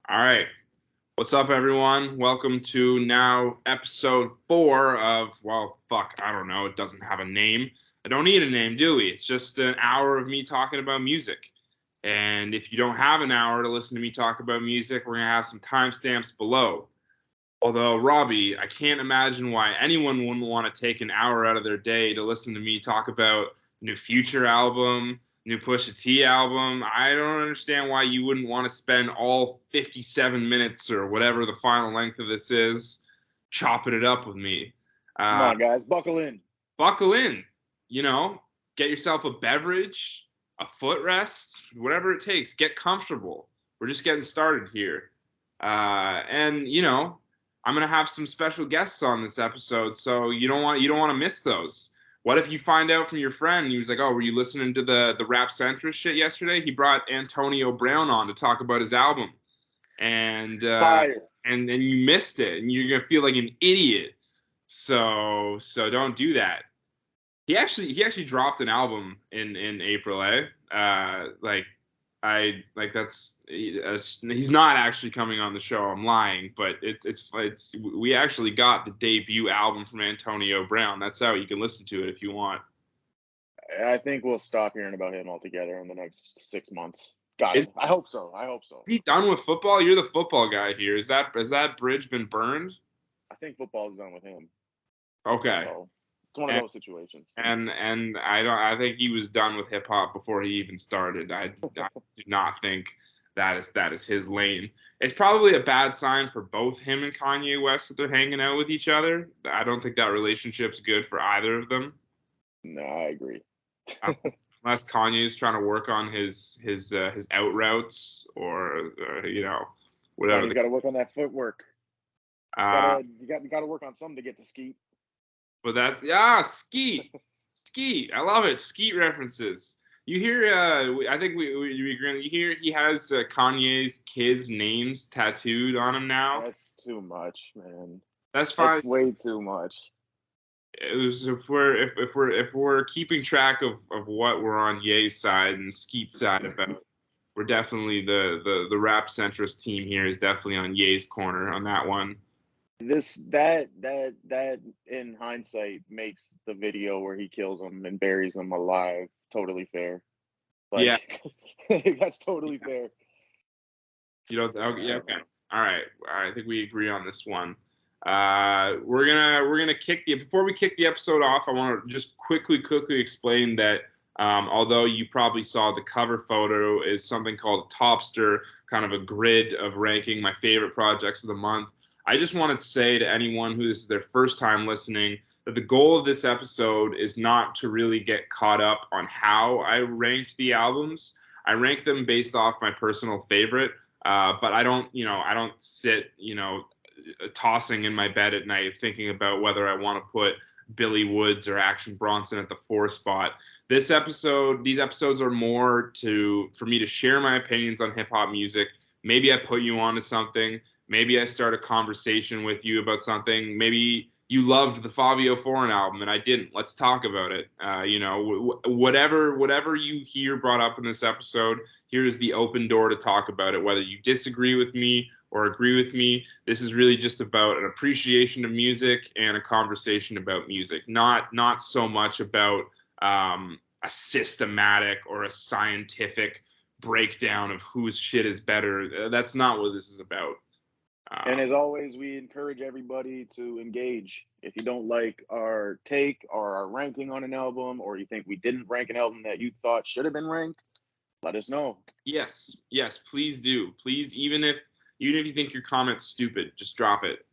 All right. What's up, everyone? Welcome to now episode 4 of, well, fuck, I don't know. It doesn't have a name. I don't need a name, do we? It's just an hour of me talking about music. And if you don't have an hour to listen to me talk about music, we're going to have some timestamps below. Although, Robbie, I can't imagine why anyone wouldn't want to take an hour out of their day to listen to me talk about the new Future album, new Pusha T album. I don't understand why you wouldn't want to spend all 57 minutes or whatever the final length of this is chopping it up with me. Come on, guys, buckle in. Buckle in, you know, get yourself a beverage, a footrest, whatever it takes. Get comfortable. We're just getting started here. And, you know, I'm gonna have some special guests on this episode, so you don't want to miss those. What if you find out from your friend? He was like, "Oh, were you listening to the RapCentrist shit yesterday? He brought Antonio Brown on to talk about his album, and you missed it, and you're gonna feel like an idiot. So don't do that." He actually dropped an album in April, eh? He's not actually coming on the show. I'm lying, but it's we actually got the debut album from Antonio Brown. That's out. You can listen to it if you want. I think we'll stop hearing about him altogether in the next 6 months. I hope so. Is he done with football? You're the football guy here. Has that bridge been burned? I think football's done with him. Okay. So it's one of those situations. And I think he was done with hip hop before he even started. I do not think that is his lane. It's probably a bad sign for both him and Kanye West that they're hanging out with each other. I don't think that relationship's good for either of them. No, I agree. Unless Kanye's trying to work on his out routes or whatever. He's got to work on that footwork. You got to work on something to get to Skeet. But that's Skeet. I love it. Skeet references. You hear? I think we agree. You hear he has Kanye's kids' names tattooed on him now. That's too much, man. That's fine. That's way too much. If we're keeping track of what we're on Ye's side and Skeet's side about, we're definitely the RapCentrist team here is definitely on Ye's corner on that one. That in hindsight makes the video where he kills him and buries him alive totally fair. Yeah, that's totally fair. Okay. All right. I think we agree on this one. We're gonna before we kick the episode off, I want to just quickly explain that although you probably saw the cover photo is something called a Topster, kind of a grid of ranking my favorite projects of the month. I just wanted to say to anyone who this is their first time listening that the goal of this episode is not to really get caught up on how I ranked the albums. I rank them based off my personal favorite, but I don't sit, tossing in my bed at night thinking about whether I want to put Billy Woods or Action Bronson at the 4 spot. These episodes are more for me to share my opinions on hip hop music. Maybe I put you onto something. Maybe I start a conversation with you about something. Maybe you loved the Fabio Foreign album and I didn't. Let's talk about it. Whatever you hear brought up in this episode, here's the open door to talk about it. Whether you disagree with me or agree with me, this is really just about an appreciation of music and a conversation about music. Not so much about a systematic or a scientific breakdown of whose shit is better. That's not what this is about. And as always, we encourage everybody to engage. If you don't like our take or our ranking on an album, or you think we didn't rank an album that you thought should have been ranked, let us know. Yes, please do. Please, even if you think your comment's stupid, just drop it.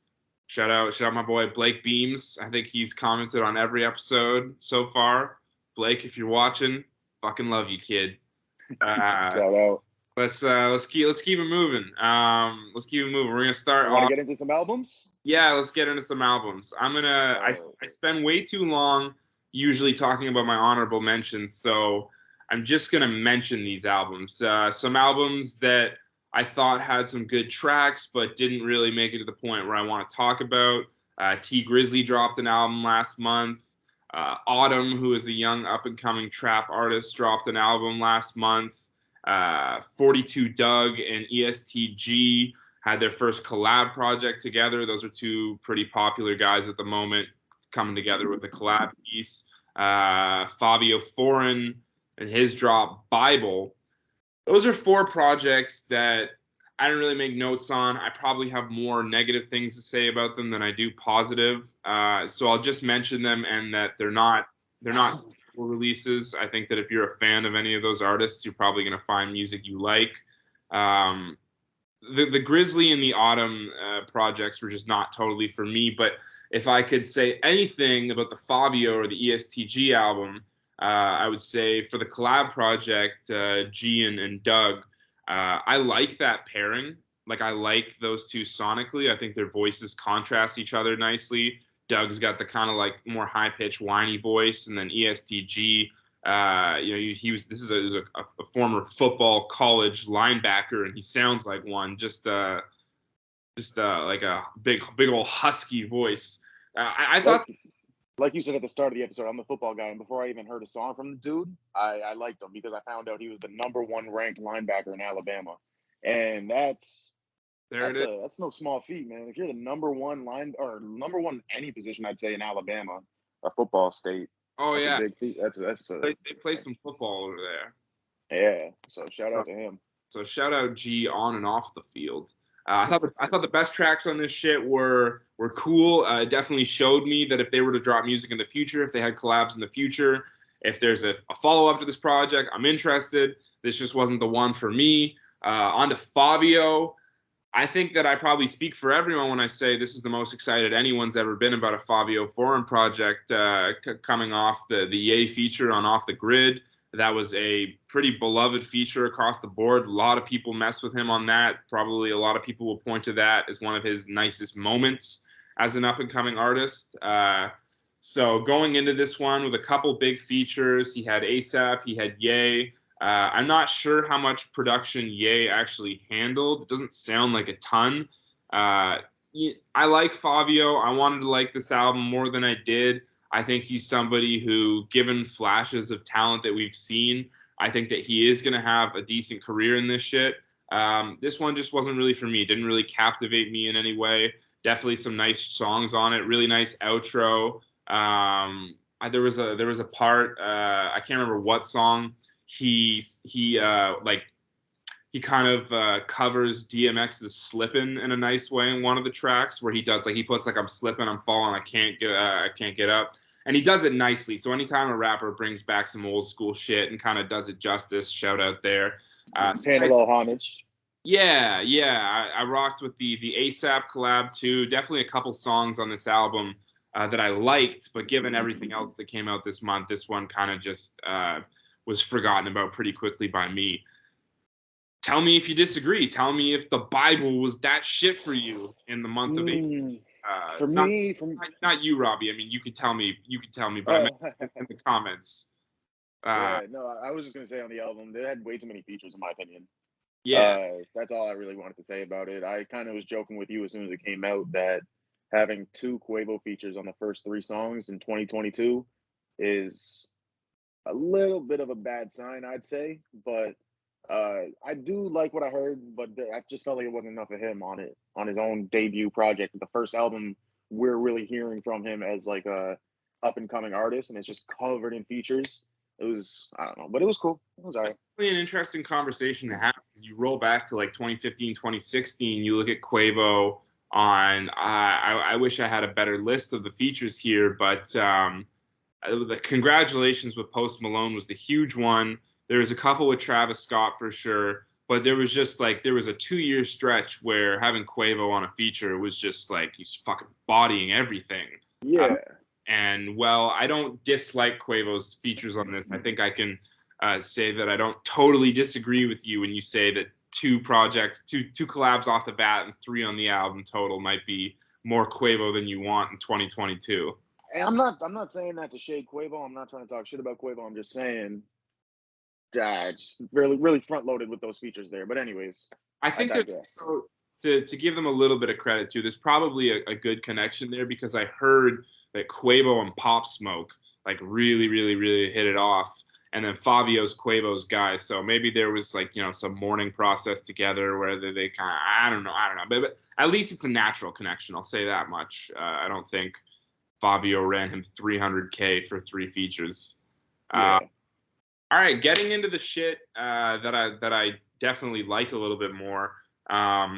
Shout out my boy Blake Beams. I think he's commented on every episode so far. Blake, if you're watching, fucking love you, kid. Shout out. Let's keep it moving. We're gonna start. Want to get into some albums? Yeah, let's get into some albums. I spend way too long usually talking about my honorable mentions, so I'm just gonna mention these albums. Some albums that I thought had some good tracks, but didn't really make it to the point where I want to talk about. T Grizzly dropped an album last month. Autumn, who is a young up-and-coming trap artist, dropped an album last month. 42 Doug and ESTG had their first collab project together. Those are two pretty popular guys at the moment coming together with a collab piece. Fabio Foreign and his drop Bible. Those are 4 projects that I didn't really make notes on. I probably have more negative things to say about them than I do positive. So I'll just mention them, and that they're not releases. I think that if you're a fan of any of those artists, you're probably going to find music you like. The Grizzly and the Autumn projects were just not totally for me. But if I could say anything about the Fabio or the ESTG album, I would say for the collab project, G and Doug, I like that pairing. Like, I like those two sonically. I think their voices contrast each other nicely. Doug's got the kind of like more high pitched whiny voice, and then ESTG, this is a former football college linebacker, and he sounds like one, just like a big old husky voice. I thought, like you said at the start of the episode, I'm the football guy, and before I even heard a song from the dude, I liked him because I found out he was the #1 ranked linebacker in Alabama, and that's no small feat, man. If you're the #1 any position, I'd say in Alabama, a football state. Oh, that's yeah, a big feat. They play some football over there. Yeah, so shout out to him. So shout out G on and off the field. I thought the best tracks on this shit were cool. It definitely showed me that if they were to drop music in the future, if they had collabs in the future, if there's a follow up to this project, I'm interested. This just wasn't the one for me. On to Fabio. I think that I probably speak for everyone when I say this is the most excited anyone's ever been about a Fabio Foreign project coming off the Ye feature on Off the Grid. That was a pretty beloved feature across the board. A lot of people mess with him on that. Probably a lot of people will point to that as one of his nicest moments as an up-and-coming artist. So going into this one with a couple big features, he had ASAP, he had Ye. I'm not sure how much production Ye actually handled. It doesn't sound like a ton. I like Fabio. I wanted to like this album more than I did. I think he's somebody who, given flashes of talent that we've seen, I think that he is going to have a decent career in this shit. This one just wasn't really for me. It didn't really captivate me in any way. Definitely some nice songs on it. Really nice outro. There was a part, I can't remember what song. He kind of covers DMX's "Slippin'" in a nice way in one of the tracks, where he does he puts I'm slipping, I'm falling, I can't get up, and he does it nicely. So anytime a rapper brings back some old school shit and kind of does it justice, shout out there. Paying a little homage. Yeah, I rocked with the ASAP collab too. Definitely a couple songs on this album that I liked, but given everything else that came out this month, this one kind of just was forgotten about pretty quickly by me. Tell me if you disagree. Tell me if the Bible was that shit for you in the month of April. Not you, Robbie. I mean, you could tell me, but I meant in the comments. I was just gonna say on the album, they had way too many features, in my opinion. Yeah, that's all I really wanted to say about it. I kind of was joking with you as soon as it came out that having 2 Quavo features on the first 3 songs in 2022 is a little bit of a bad sign, I'd say, but I do like what I heard, but I just felt like it wasn't enough of him on his own debut project. The first album we're really hearing from him as like a up and coming artist, and it's just covered in features. It was, I don't know, but it was cool. It was all right. It's really an interesting conversation to have, because you roll back to 2015, 2016, you look at Quavo on, I wish I had a better list of the features here, but the Congratulations with Post Malone was the huge one. There was a couple with Travis Scott for sure, but there was just there was a 2-year stretch where having Quavo on a feature was just he's fucking bodying everything. Yeah. And I don't dislike Quavo's features on this. I think I can say that I don't totally disagree with you when you say that 2 collabs off the bat and 3 on the album total might be more Quavo than you want in 2022. And I'm not saying that to shade Quavo. I'm not trying to talk shit about Quavo. I'm just saying, just really front loaded with those features there. But anyways, I think that to give them a little bit of credit too, there's probably a good connection there, because I heard that Quavo and Pop Smoke really hit it off, and then Fabio's Quavo's guy. So maybe there was like, some mourning process together where they kind of, I don't know. But at least it's a natural connection. I'll say that much. I don't think Fabio ran him 300K for 3 features. Yeah. All right, getting into the shit that I definitely like a little bit more.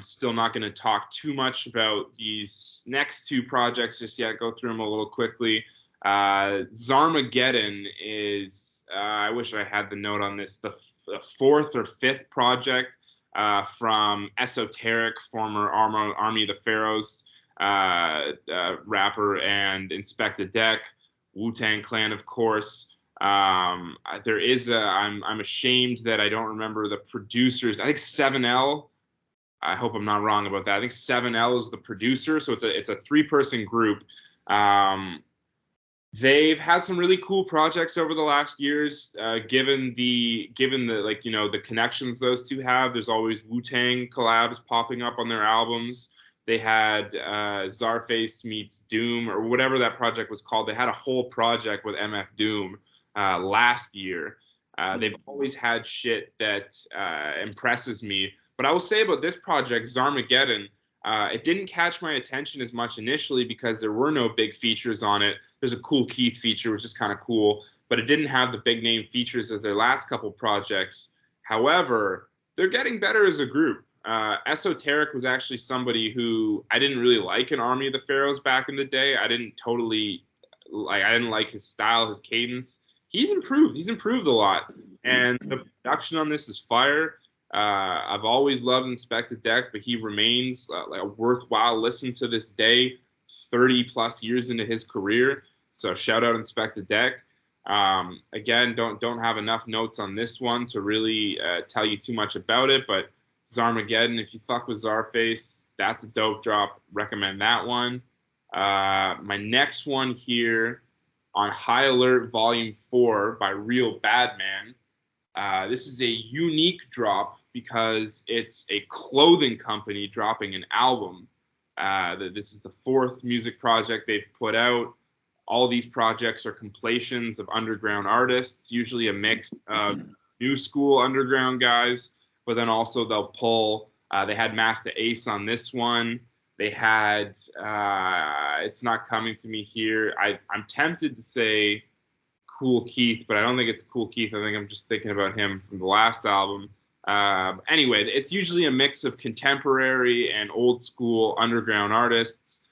Still not going to talk too much about these next 2 projects just yet. Go through them a little quickly. Zarmageddon is, I wish I had the note on this, the 4th or 5th project from Esoteric, former Army of the Pharaohs rapper and Inspector Deck, Wu-Tang Clan, of course. There is I'm ashamed that I don't remember the producers. I think 7L. I hope I'm not wrong about that. I think 7L is the producer, so it's a 3-person group. They've had some really cool projects over the last years. Given the the connections those 2 have, there's always Wu-Tang collabs popping up on their albums. They had Czarface meets Doom, or whatever that project was called. They had a whole project with MF Doom last year. They've always had shit that impresses me. But I will say about this project, Zarmageddon, it didn't catch my attention as much initially because there were no big features on it. There's a Cool Keith feature, which is kind of cool, but it didn't have the big name features as their last couple projects. However, they're getting better as a group. Esoteric was actually somebody who I didn't really like in Army of the Pharaohs back in the day. I didn't like his style, his cadence. He's improved a lot, and the production on this is fire. I've always loved Inspector Deck, but he remains like a worthwhile listen to this day, 30 plus years into his career. So shout out Inspector Deck. Again, don't have enough notes on this one to really tell you too much about it, but Zarmageddon, if you fuck with Czarface, that's a dope drop. Recommend that one. My next one here on High Alert Volume 4 by Real Badman. This is a unique drop because it's a clothing company dropping an album. This is the 4th music project they've put out. All these projects are compilations of underground artists, usually a mix of new school underground guys, but then also they'll pull, they had Master Ace on this one. They had, it's not coming to me here. I'm tempted to say Cool Keith, but I don't think it's Cool Keith. I think I'm just thinking about him from the last album. Anyway, it's usually a mix of contemporary and old school underground artists,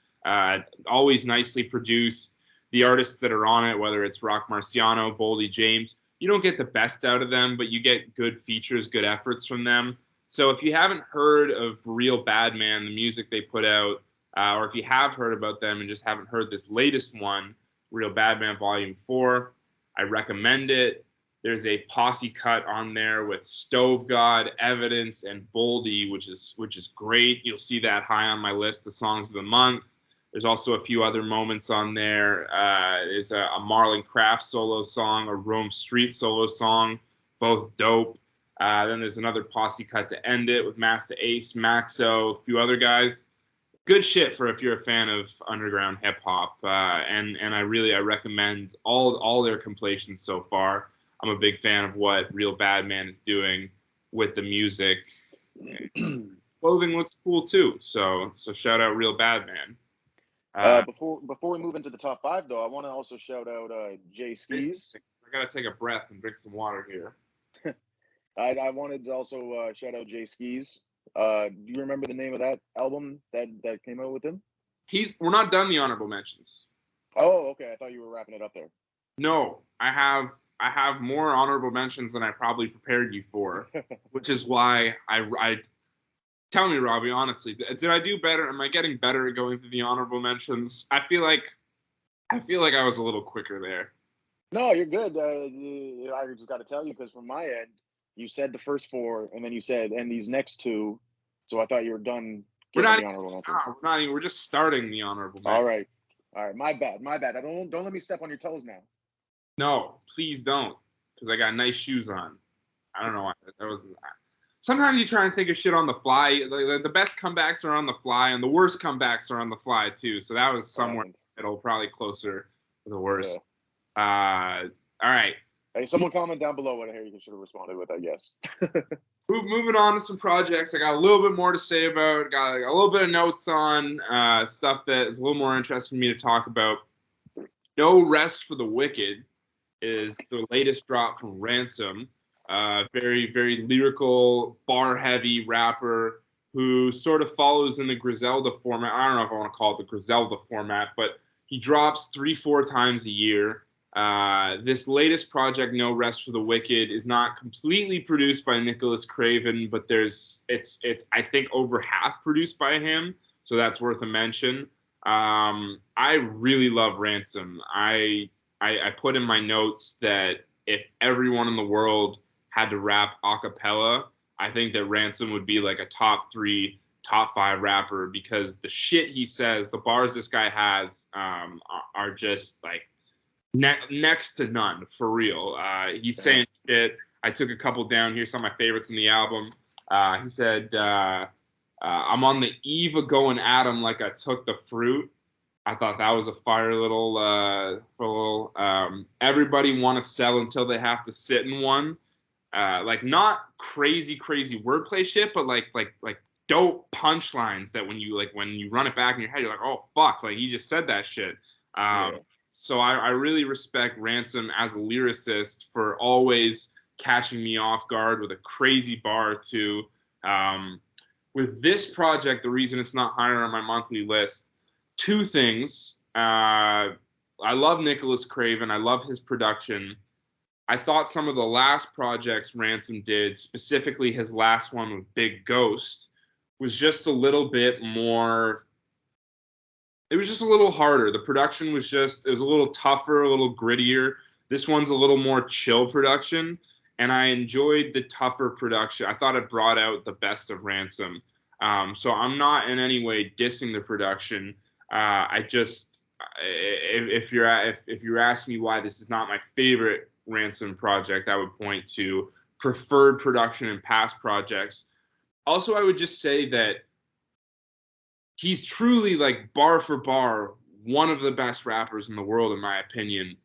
always nicely produced. The artists that are on it, whether it's Rock Marciano, Boldy James, you don't get the best out of them, but you get good features, good efforts from them. So if you haven't heard of Real Badman, the music they put out, or if you have heard about them and just haven't heard this latest one, Real Badman Volume 4, I recommend it. There's a posse cut on there with Stove God, Evidence, and Boldy, which is great. You'll see that high on my list of songs of the month. There's also a few other moments on there. There's a Marlon Craft solo song, a Rome Street solo song, both dope. Then there's another posse cut to end it with Master Ace, Maxo, a few other guys. Good shit for if you're a fan of underground hip hop. And I recommend all their compilations so far. I'm a big fan of what Real Badman is doing with the music. Clothing looks cool too. So shout out Real Badman. Before we move into the top 5, though, I want to also shout out Jay Skis. I gotta take a breath and drink some water here. I wanted to also shout out Jay Skis. Do you remember the name of that album that came out with him? We're not done the honorable mentions. Oh, okay. I thought you were wrapping it up there. No, I have more honorable mentions than I probably prepared you for, which is why I tell me, Robbie, honestly, did I do better? Am I getting better at going through the honorable mentions? I feel like I was a little quicker there. No, you're good. I just got to tell you, because from my end, you said the first 4, and then you said, and these next 2. So I thought you were done. We're not the honorable mentions. We're not even. We're just starting the honorable mentions. All right. My bad. Don't let me step on your toes now. No, please don't, because I got nice shoes on. I don't know why that wasn't. Sometimes you try and think of shit on the fly. The best comebacks are on the fly, and the worst comebacks are on the fly too. So that was somewhere in the middle, probably closer to the worst. Yeah. All right. Hey, someone comment down below what Harry should have responded with, I guess. Moving on to some projects I got a little bit more to say about. Got a little bit of notes on stuff that is a little more interesting for me to talk about. No Rest for the Wicked is the latest drop from Ransom. Very, very lyrical, bar-heavy rapper who sort of follows in the Griselda format. I don't know if I want to call it the Griselda format, but he drops 3-4 times a year. This latest project, No Rest for the Wicked, is not completely produced by Nicholas Craven, but it's I think over half produced by him, so that's worth a mention. I really love Ransom. I put in my notes that if everyone in the world had to rap a cappella, I think that Ransom would be like a top 3, top 5 rapper, because the shit he says, the bars this guy has, are just like next to none, for real. He's saying shit. I took a couple down here, some of my favorites in the album. He said, I'm on the eve of going at him like I took the fruit. I thought that was a fire little, everybody want to sell until they have to sit in one. Like not crazy wordplay shit, but like dope punchlines that when you run it back in your head, you're like, oh fuck, like he just said that shit. So I really respect Ransom as a lyricist for always catching me off guard with a crazy bar or two. With this project, the reason it's not higher on my monthly list, 2 things. I love Nicholas Craven. I love his production. I thought some of the last projects Ransom did, specifically his last one with Big Ghost, was just a little bit more... It was just a little harder. The production it was a little tougher, a little grittier. This one's a little more chill production, and I enjoyed the tougher production. I thought it brought out the best of Ransom. So I'm not in any way dissing the production. If you're asking me why this is not my favorite Ransom project, I would point to preferred production in past projects. Also, I would just say that he's truly, like, bar for bar, one of the best rappers in the world, in my opinion.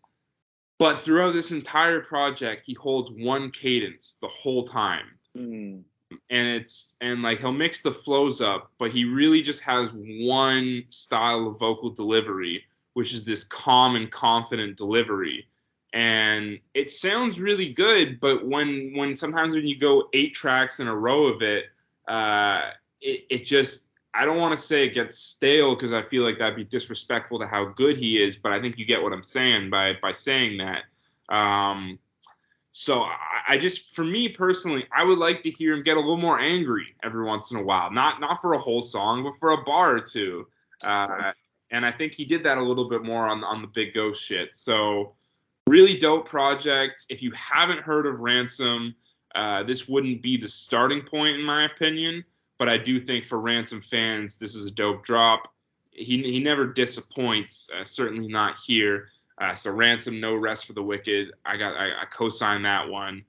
But throughout this entire project, he holds one cadence the whole time. And like he'll mix the flows up, but he really just has one style of vocal delivery, which is this calm and confident delivery. And it sounds really good, but when sometimes when you go 8 tracks in a row of it, it just, I don't want to say it gets stale, because I feel like that'd be disrespectful to how good he is, but I think you get what I'm saying by saying that. So I just, for me personally, I would like to hear him get a little more angry every once in a while. Not for a whole song, but for a bar or two. And I think he did that a little bit more on the Big Ghost shit. So really dope project. If you haven't heard of Ransom, this wouldn't be the starting point in my opinion. But I do think for Ransom fans, this is a dope drop. He never disappoints, certainly not here. So Ransom, No Rest for the Wicked. I co-signed that one.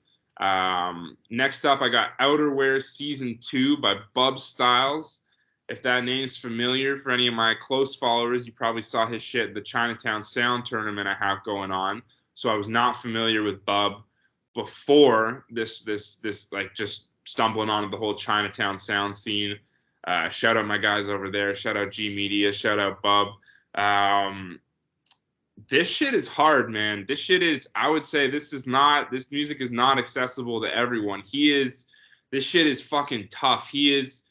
Next up, I got Outerwear Season 2 by Bub Styles. If that name's familiar for any of my close followers, you probably saw his shit at the Chinatown Sound Tournament I have going on. So I was not familiar with Bub before this like just stumbling onto the whole Chinatown sound scene. Shout out my guys over there. Shout out G Media. Shout out Bub. This shit is hard, man. This shit is, I would say this music is not accessible to everyone. This shit is fucking tough. He is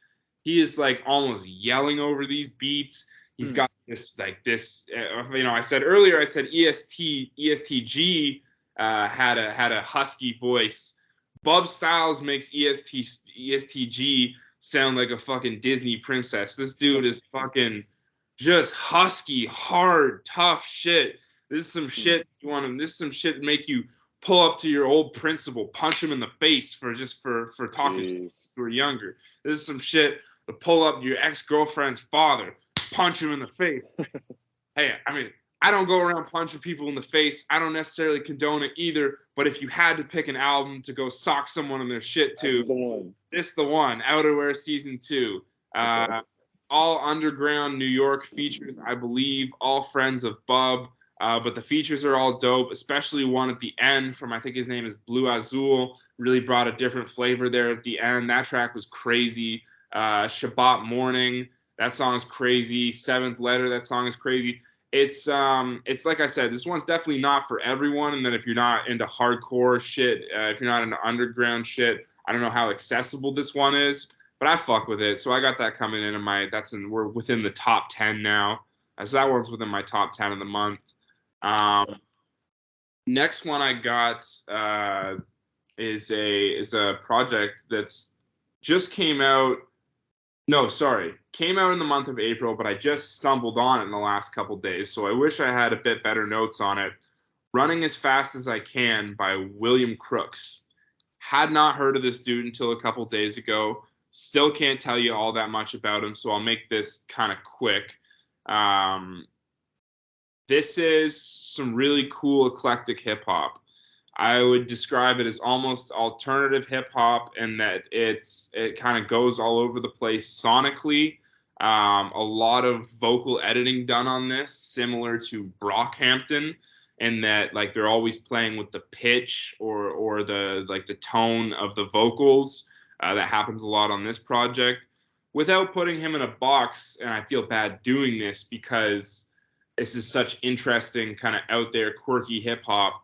like almost yelling over these beats. He's got this, I said earlier, ESTG had a husky voice. Bub Styles makes ESTG sound like a fucking Disney princess. This dude is fucking just husky, hard, tough shit. This is some shit this is some shit to make you pull up to your old principal, punch him in the face for talking to you who are younger. This is some shit to pull up your ex-girlfriend's father, punch him in the face. Hey, I mean, I don't go around punching people in the face. I don't necessarily condone it either. But if you had to pick an album to go sock someone in their shit to, this the one. Outerwear Season 2. All underground New York features, I believe. All friends of Bub. But the features are all dope, especially one at the end from, I think his name is Blue Azul. Really brought a different flavor there at the end. That track was crazy. Shabbat Morning, that song is crazy. Seventh Letter, that song is crazy. It's like I said, this one's definitely not for everyone. And then if you're not into hardcore shit, if you're not into underground shit, I don't know how accessible this one is, but I fuck with it. So I got that coming in we're within the top 10 now. So that one's within my top 10 of the month. Next one I got is a project that's just came out. No, sorry, came out in the month of April, but I just stumbled on it in the last couple days, so I wish I had a bit better notes on it. Running as Fast as I Can by William Crooks. Had not heard of this dude until a couple days ago. Still can't tell you all that much about him, so I'll make this kind of quick. This is some really cool eclectic hip hop. I would describe it as almost alternative hip hop in that it kind of goes all over the place sonically. A lot of vocal editing done on this, similar to Brockhampton, in that like they're always playing with the pitch or the tone of the vocals. That happens a lot on this project. Without putting him in a box, and I feel bad doing this because this is such interesting, kind of out there, quirky hip hop.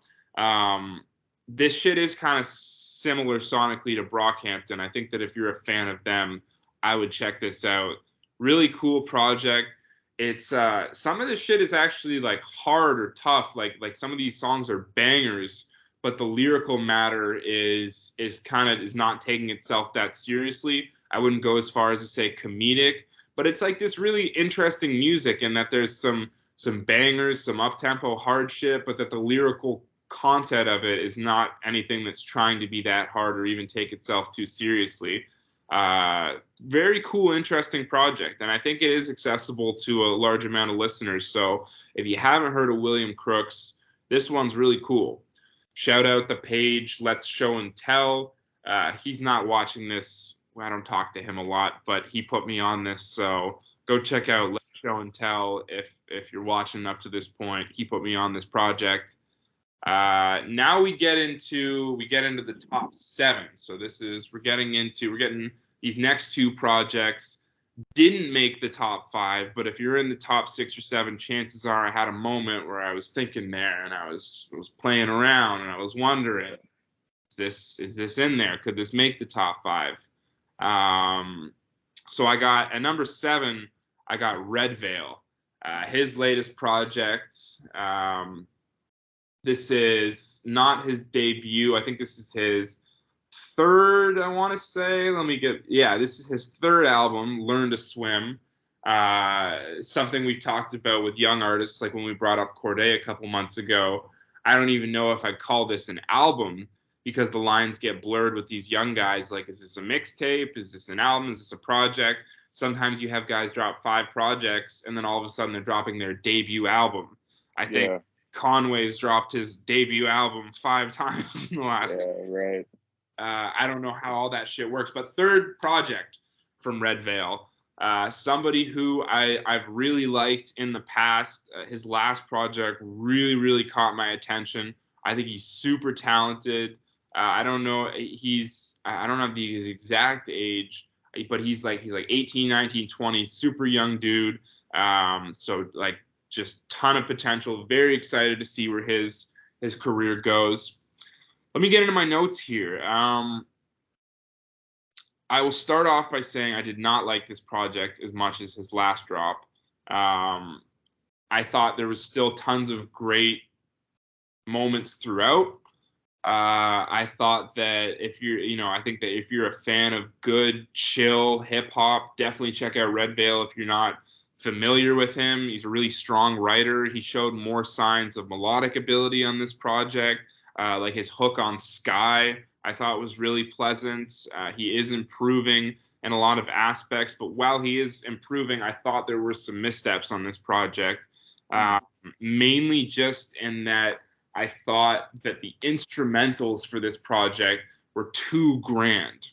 This shit is kind of similar sonically to Brockhampton. I think that if you're a fan of them, I would check this out. Really cool project. It's some of the shit is actually like hard or tough. Like some of these songs are bangers, but the lyrical matter is not taking itself that seriously. I wouldn't go as far as to say comedic, but it's like this really interesting music, and that there's some bangers, some up-tempo hard shit, but that the lyrical content of it is not anything that's trying to be that hard or even take itself too seriously. Very cool, interesting project, and I think it is accessible to a large amount of listeners. So if you haven't heard of William Crooks, this one's really cool. Shout out the page Let's Show and Tell. He's not watching this. I don't talk to him a lot, but he put me on this, so go check out Let's Show and Tell if you're watching up to this point. He put me on this project. Now we get into the top 7. So we're getting these next 2 projects didn't make the top 5, but if you're in the top 6 or 7, chances are I had a moment where I was thinking there, and I was playing around, and I was wondering, is this in there? Could this make the top 5? So I got at number 7, I got Red Veil, his latest project. This is not his debut. I think this is his third, I want to say. This is his third album, Learn to Swim. Something we've talked about with young artists, like when we brought up Corday a couple months ago. I don't even know if I'd call this an album, because the lines get blurred with these young guys. Like, is this a mixtape? Is this an album? Is this a project? Sometimes you have guys drop 5 projects, and then all of a sudden they're dropping their debut album. I think Conway's dropped his debut album 5 times in the last. Yeah, right. I don't know how all that shit works, but third project from Red Veil. Somebody who I've really liked in the past. His last project really, really caught my attention. I think he's super talented. I don't know. I don't have his exact age, but he's like 18, 19, 20, super young dude. So like just ton of potential. Very excited to see where his career goes. Let me get into my notes here. I will start off by saying I did not like this project as much as his last drop. I thought there was still tons of great moments throughout. I thought that I think that if you're a fan of good, chill hip hop, definitely check out Red Veil. If you're not familiar with him, he's a really strong writer. He showed more signs of melodic ability on this project. Like his hook on Sky, I thought was really pleasant. He is improving in a lot of aspects, but while he is improving, I thought there were some missteps on this project. Mainly just in that I thought that the instrumentals for this project were too grand.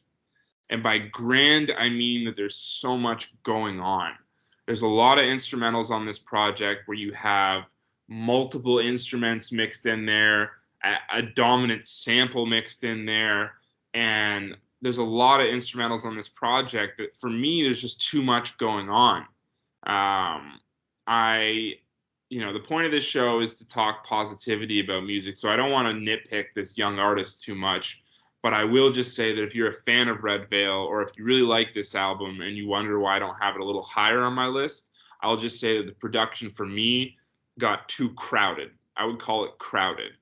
And by grand, I mean that there's so much going on. There's a lot of instrumentals on this project where you have multiple instruments mixed in there, a dominant sample mixed in there, and there's a lot of instrumentals on this project that for me there's just too much going on. The point of this show is to talk positivity about music, so I don't want to nitpick this young artist too much, but I will just say that if you're a fan of Red Veil, or if you really like this album and you wonder why I don't have it a little higher on my list, I'll just say that the production for me got too crowded. I would call it crowded.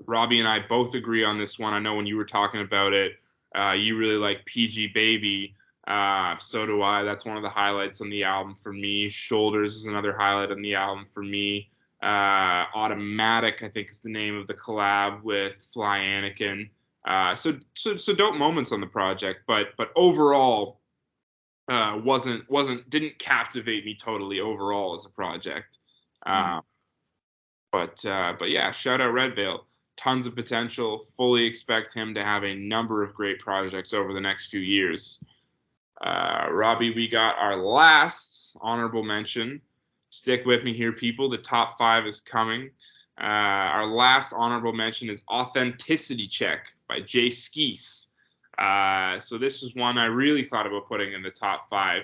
Robbie and I both agree on this one. I know when you were talking about it, you really like PG Baby. So do I. That's one of the highlights on the album for me. Shoulders is another highlight on the album for me. Automatic, I think, is the name of the collab with Fly Anakin. So dope moments on the project, but overall, didn't captivate me totally overall as a project. But yeah, shout out Red Veil. Tons of potential. Fully expect him to have a number of great projects over the next few years. Robbie, we got our last honorable mention. Stick with me here, people. The top 5 is coming. Our last honorable mention is Authenticity Check by Jay Skeese. So this was one I really thought about putting in the top 5.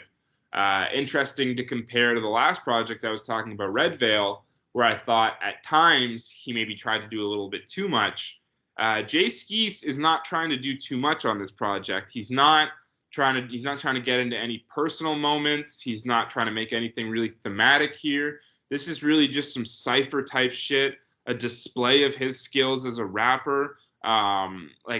Interesting to compare to the last project I was talking about, Red Veil, where I thought at times he maybe tried to do a little bit too much. Jay Skeese is not trying to do too much on this project. He's not trying to get into any personal moments. He's not trying to make anything really thematic here. This is really just some cypher type shit, a display of his skills as a rapper.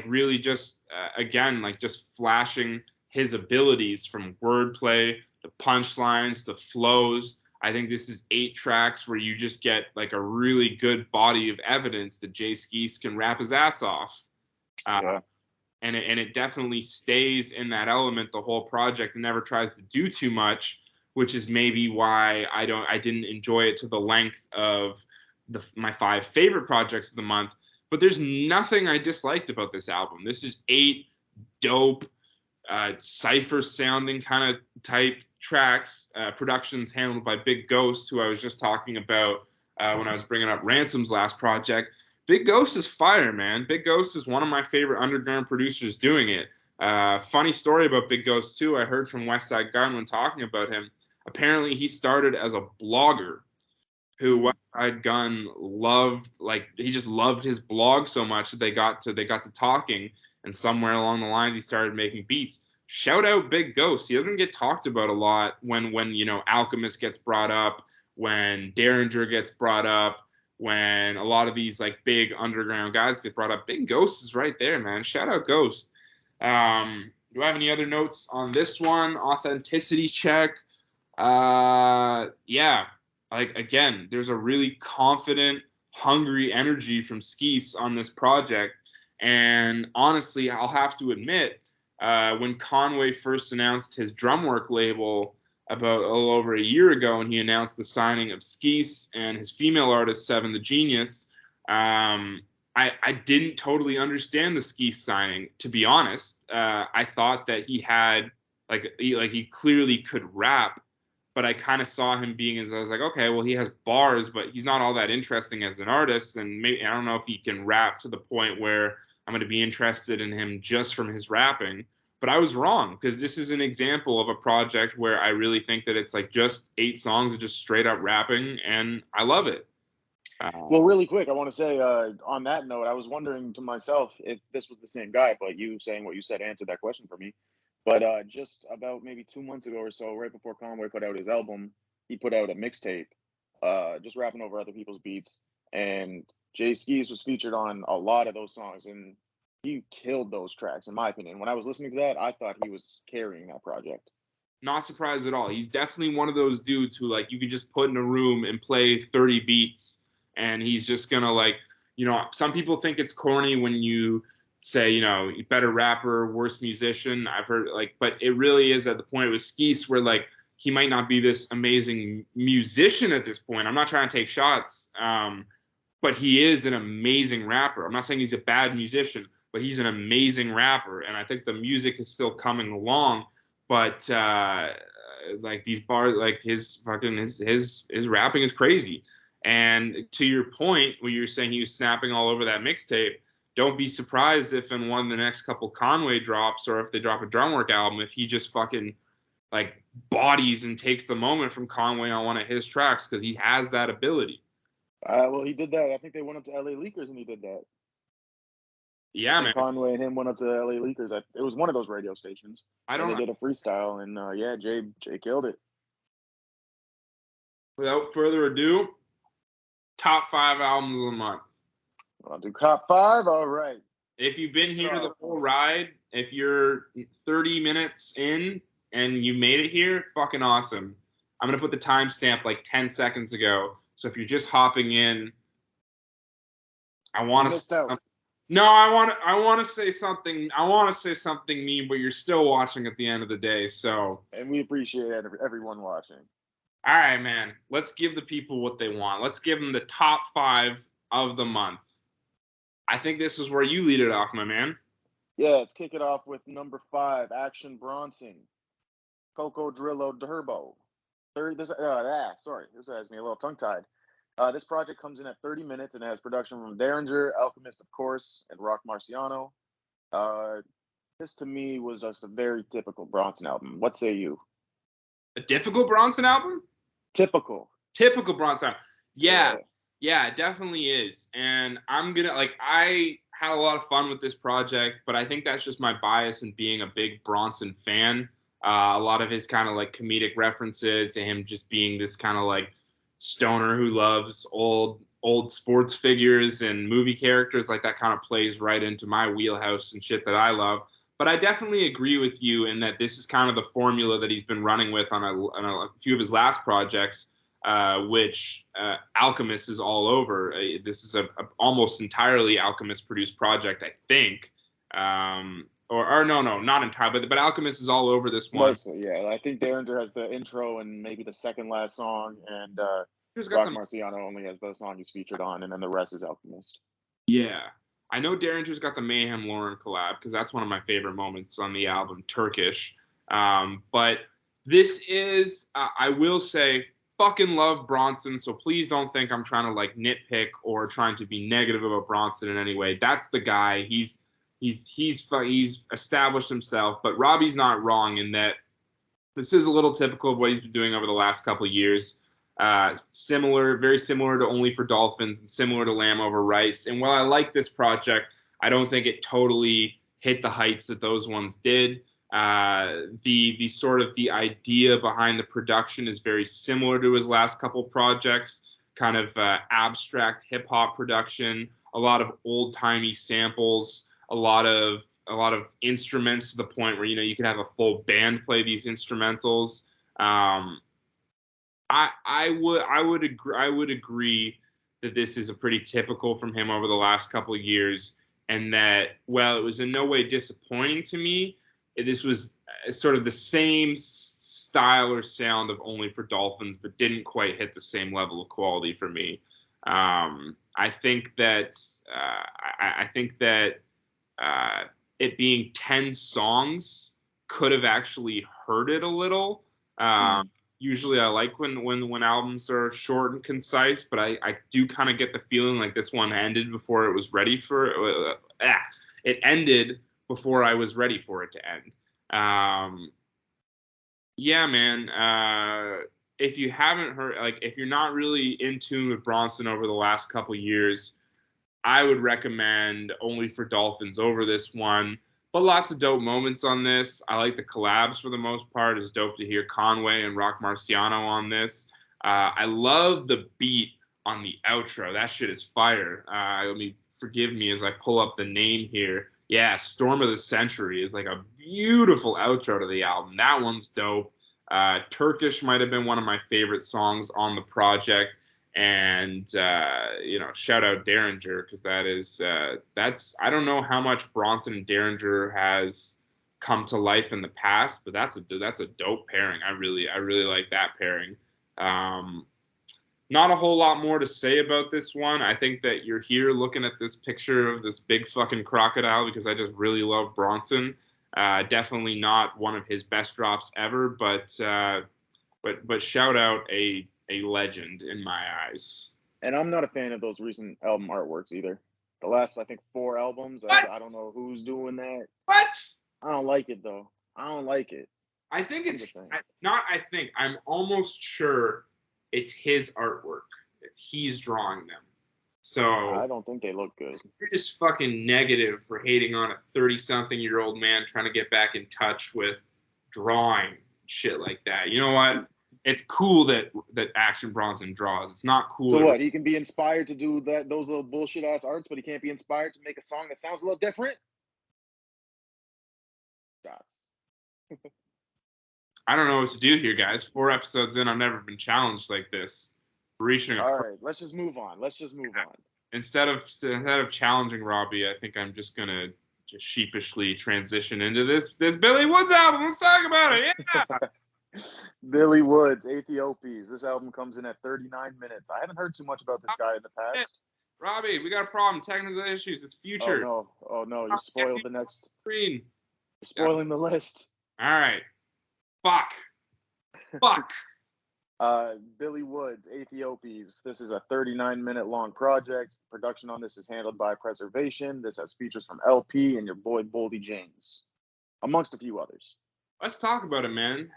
Really just, again, like just flashing his abilities from wordplay to punchlines to flows. I think this is 8 tracks where you just get like a really good body of evidence that Jay Skeese can rap his ass off. And it definitely stays in that element the whole project and never tries to do too much, which is maybe why I didn't enjoy it to the length of my 5 favorite projects of the month. But there's nothing I disliked about this album. This is 8 dope, cypher sounding kind of type tracks. Productions handled by Big Ghost, who I was just talking about when I was bringing up Ransom's last project. Big Ghost is fire, man. Big Ghost is one of my favorite underground producers doing it. Funny story about Big Ghost, too. I heard from Westside Gunn when talking about him. Apparently, he started as a blogger who Westside Gunn loved. Like, he just loved his blog so much that they got to talking, and somewhere along the lines, he started making beats. Shout out Big Ghost. He doesn't get talked about a lot when Alchemist gets brought up, when Derringer gets brought up, when a lot of these like big underground guys get brought up. Big Ghost is right there, man. Shout out Ghost. Do I have any other notes on this one? Authenticity Check. Yeah. Like, again, there's a really confident, hungry energy from Skeese on this project. And honestly, I'll have to admit, when Conway first announced his Drumwork label about a little over a year ago, and he announced the signing of Skeese and his female artist, Seven the Genius, I didn't totally understand the Skeese signing, to be honest. I thought that he had, he clearly could rap, but I kind of saw him being as, I was like, okay, well, he has bars, but he's not all that interesting as an artist, and maybe, I don't know if he can rap to the point where I'm going to be interested in him just from his rapping. But I was wrong, because this is an example of a project where I really think that it's like just 8 songs of just straight up rapping, and I love it. Well, really quick, I want to say on that note, I was wondering to myself if this was the same guy, but you saying what you said answered that question for me. But just about maybe 2 months ago or so, right before Conway put out his album, he put out a mixtape, just rapping over other people's beats. And Jay Skeese was featured on a lot of those songs, and he killed those tracks, in my opinion. When I was listening to that, I thought he was carrying that project. Not surprised at all. He's definitely one of those dudes who, like, you could just put in a room and play 30 beats, and he's just gonna, like, some people think it's corny when you say, better rapper, worse musician. I've heard, but it really is at the point with Skeese where, like, he might not be this amazing musician at this point. I'm not trying to take shots, but he is an amazing rapper. I'm not saying he's a bad musician, but he's an amazing rapper, and I think the music is still coming along. But like these bars, like his fucking his rapping is crazy. And to your point, where you're saying he was snapping all over that mixtape, don't be surprised if in one of the next couple Conway drops, or if they drop a Drumwork album, if he just fucking like bodies and takes the moment from Conway on one of his tracks, because he has that ability. Well, he did that. I think they went up to LA Leakers and he did that. Yeah, man. Conway and him went up to LA Leakers. It was one of those radio stations. I And don't. they did a freestyle, and yeah, Jay killed it. Without further ado, top 5 albums of the month. I'll do top 5. All right. If you've been here the whole ride, if you're 30 minutes in and you made it here, fucking awesome. I'm gonna put the timestamp like 10 seconds ago. So if you're just hopping in, I want to. No, I want to say something. I want to say something mean, but you're still watching at the end of the day. So. And we appreciate everyone watching. All right, man. Let's give the people what they want. Let's give them the top 5 of the month. I think this is where you lead it off, my man. Yeah, let's kick it off with number 5, Action Bronson, Coco Drillo Turbo. This has me a little tongue-tied. This project comes in at 30 minutes and has production from Derringer, Alchemist, of course, and Rock Marciano. This, to me, was just a very typical Bronson album. What say you? A difficult Bronson album? Typical Bronson. Yeah, it definitely is. And I'm gonna I had a lot of fun with this project, but I think that's just my bias in being a big Bronson fan. A lot of his kind of like comedic references, and him just being this kind of like stoner who loves old sports figures and movie characters, like that kind of plays right into my wheelhouse and shit that I love. But I definitely agree with you in that this is kind of the formula that he's been running with on a few of his last projects, which Alchemist is all over. This is a almost entirely Alchemist-produced project, I think. Or no, not entirely, but Alchemist is all over this one. Mostly, yeah. I think Derringer has the intro and maybe the second last song, and Rock Marciano only has the song he's featured on, and then the rest is Alchemist. Yeah. I know Derringer's got the Mayhem Lauren collab, because that's one of my favorite moments on the album, Turkish. But this is, I will say, fucking love Bronson, so please don't think I'm trying to like nitpick or trying to be negative about Bronson in any way. That's the guy. He's established himself, but Robbie's not wrong in that this is a little typical of what he's been doing over the last couple of years. Very similar to Only for Dolphins and similar to Lamb Over Rice. And while I like this project, I don't think it totally hit the heights that those ones did. The sort of the idea behind the production is very similar to his last couple projects, kind of abstract hip hop production, a lot of old timey samples, a lot of instruments to the point where you could have a full band play these instrumentals. I would agree that this is a pretty typical from him over the last couple of years, and that while it was in no way disappointing to me, this was sort of the same style or sound of Only for Dolphins, but didn't quite hit the same level of quality for me. I think that it being 10 songs could have actually hurt it a little. Usually I like when albums are short and concise, but I do kind of get the feeling like this one ended before it was ready for it ended before I was ready for it to end. Yeah, man. If you haven't heard, if you're not really in tune with Bronson over the last couple years, I would recommend Only for Dolphins over this one. But lots of dope moments on this. I like the collabs for the most part. It's dope to hear Conway and Rock Marciano on this. I love the beat on the outro. That shit is fire. Forgive me as I pull up the name here. Yeah, Storm of the Century is like a beautiful outro to the album. That one's dope. Turkish might have been one of my favorite songs on the project. And shout out Derringer, because I don't know how much Bronson and Derringer has come to life in the past, but that's a dope pairing. I really like that pairing. Not a whole lot more to say about this one. I think that you're here looking at this picture of this big fucking crocodile because I just really love Bronson. Definitely not one of his best drops ever, but shout out a legend in my eyes. And I'm not a fan of those recent album artworks either. The last, I think, 4 albums, What? I don't know who's doing that. What? I don't like it though. I don't like it. I think I'm it's just saying. I'm almost sure it's his artwork. He's drawing them. So I don't think they look good. you're just fucking negative for hating on a 30-something-year-old man trying to get back in touch with drawing shit like that. You know what? It's cool that Action Bronson draws. It's not cool. So what? He can be inspired to do those little bullshit ass arts, but he can't be inspired to make a song that sounds a little different. Shots. I don't know what to do here, guys. 4 episodes in, I've never been challenged like this. We're reaching All right, let's just move on. Instead of challenging Robbie, I think I'm just gonna just sheepishly transition into this Billy Woods album. Let's talk about it. Yeah. Billy Woods, Ethiopies. This album comes in at 39 minutes. I haven't heard too much about this guy in the past. Robbie, we got a problem. Technical issues. It's Future. Oh no! You spoiled the next screen. You're spoiling the list. All right. Fuck. Billy Woods, Ethiopies. This is a 39-minute long project. Production on this is handled by Preservation. This has features from LP and your boy Boldy James, amongst a few others. Let's talk about it, man.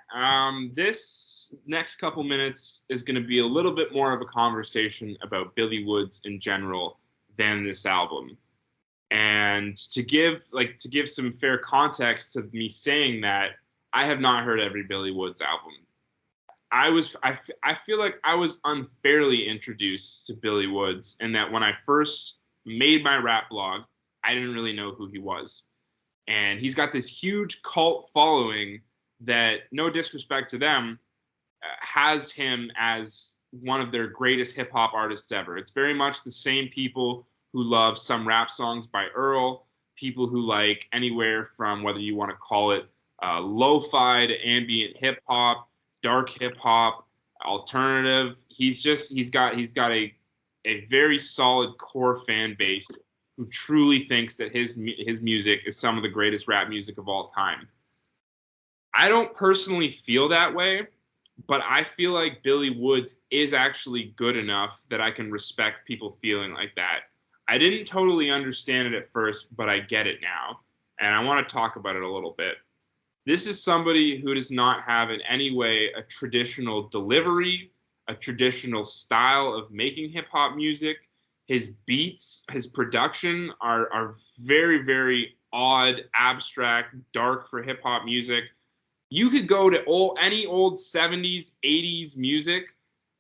This next couple minutes is going to be a little bit more of a conversation about Billy Woods in general than this album. And to give some fair context to me saying that, I have not heard every Billy Woods album. I feel like I was unfairly introduced to Billy Woods in that when I first made my rap blog, I didn't really know who he was. And he's got this huge cult following that, no disrespect to them, has him as one of their greatest hip hop artists ever. It's very much the same people who love some rap songs by Earl, people who like anywhere from, whether you want to call it lo-fi to ambient hip hop, dark hip hop, alternative. He's got a very solid core fan base who truly thinks that his music is some of the greatest rap music of all time. I don't personally feel that way, but I feel like Billy Woods is actually good enough that I can respect people feeling like that. I didn't totally understand it at first, but I get it now, and I want to talk about it a little bit. This is somebody who does not have in any way a traditional delivery, a traditional style of making hip-hop music. His beats, his production are very, very odd, abstract, dark for hip-hop music. You could go to any old 70s, 80s music.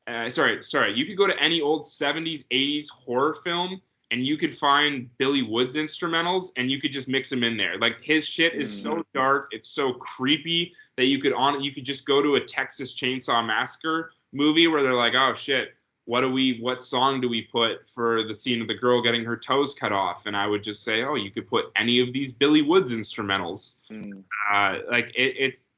You could go to any old 70s, 80s horror film, and you could find Billy Woods instrumentals, and you could just mix them in there. Like, his shit is so dark, it's so creepy that you could just go to a Texas Chainsaw Massacre movie where they're like, oh shit, what song do we put for the scene of the girl getting her toes cut off? And I would just say, oh, you could put any of these Billy Woods instrumentals.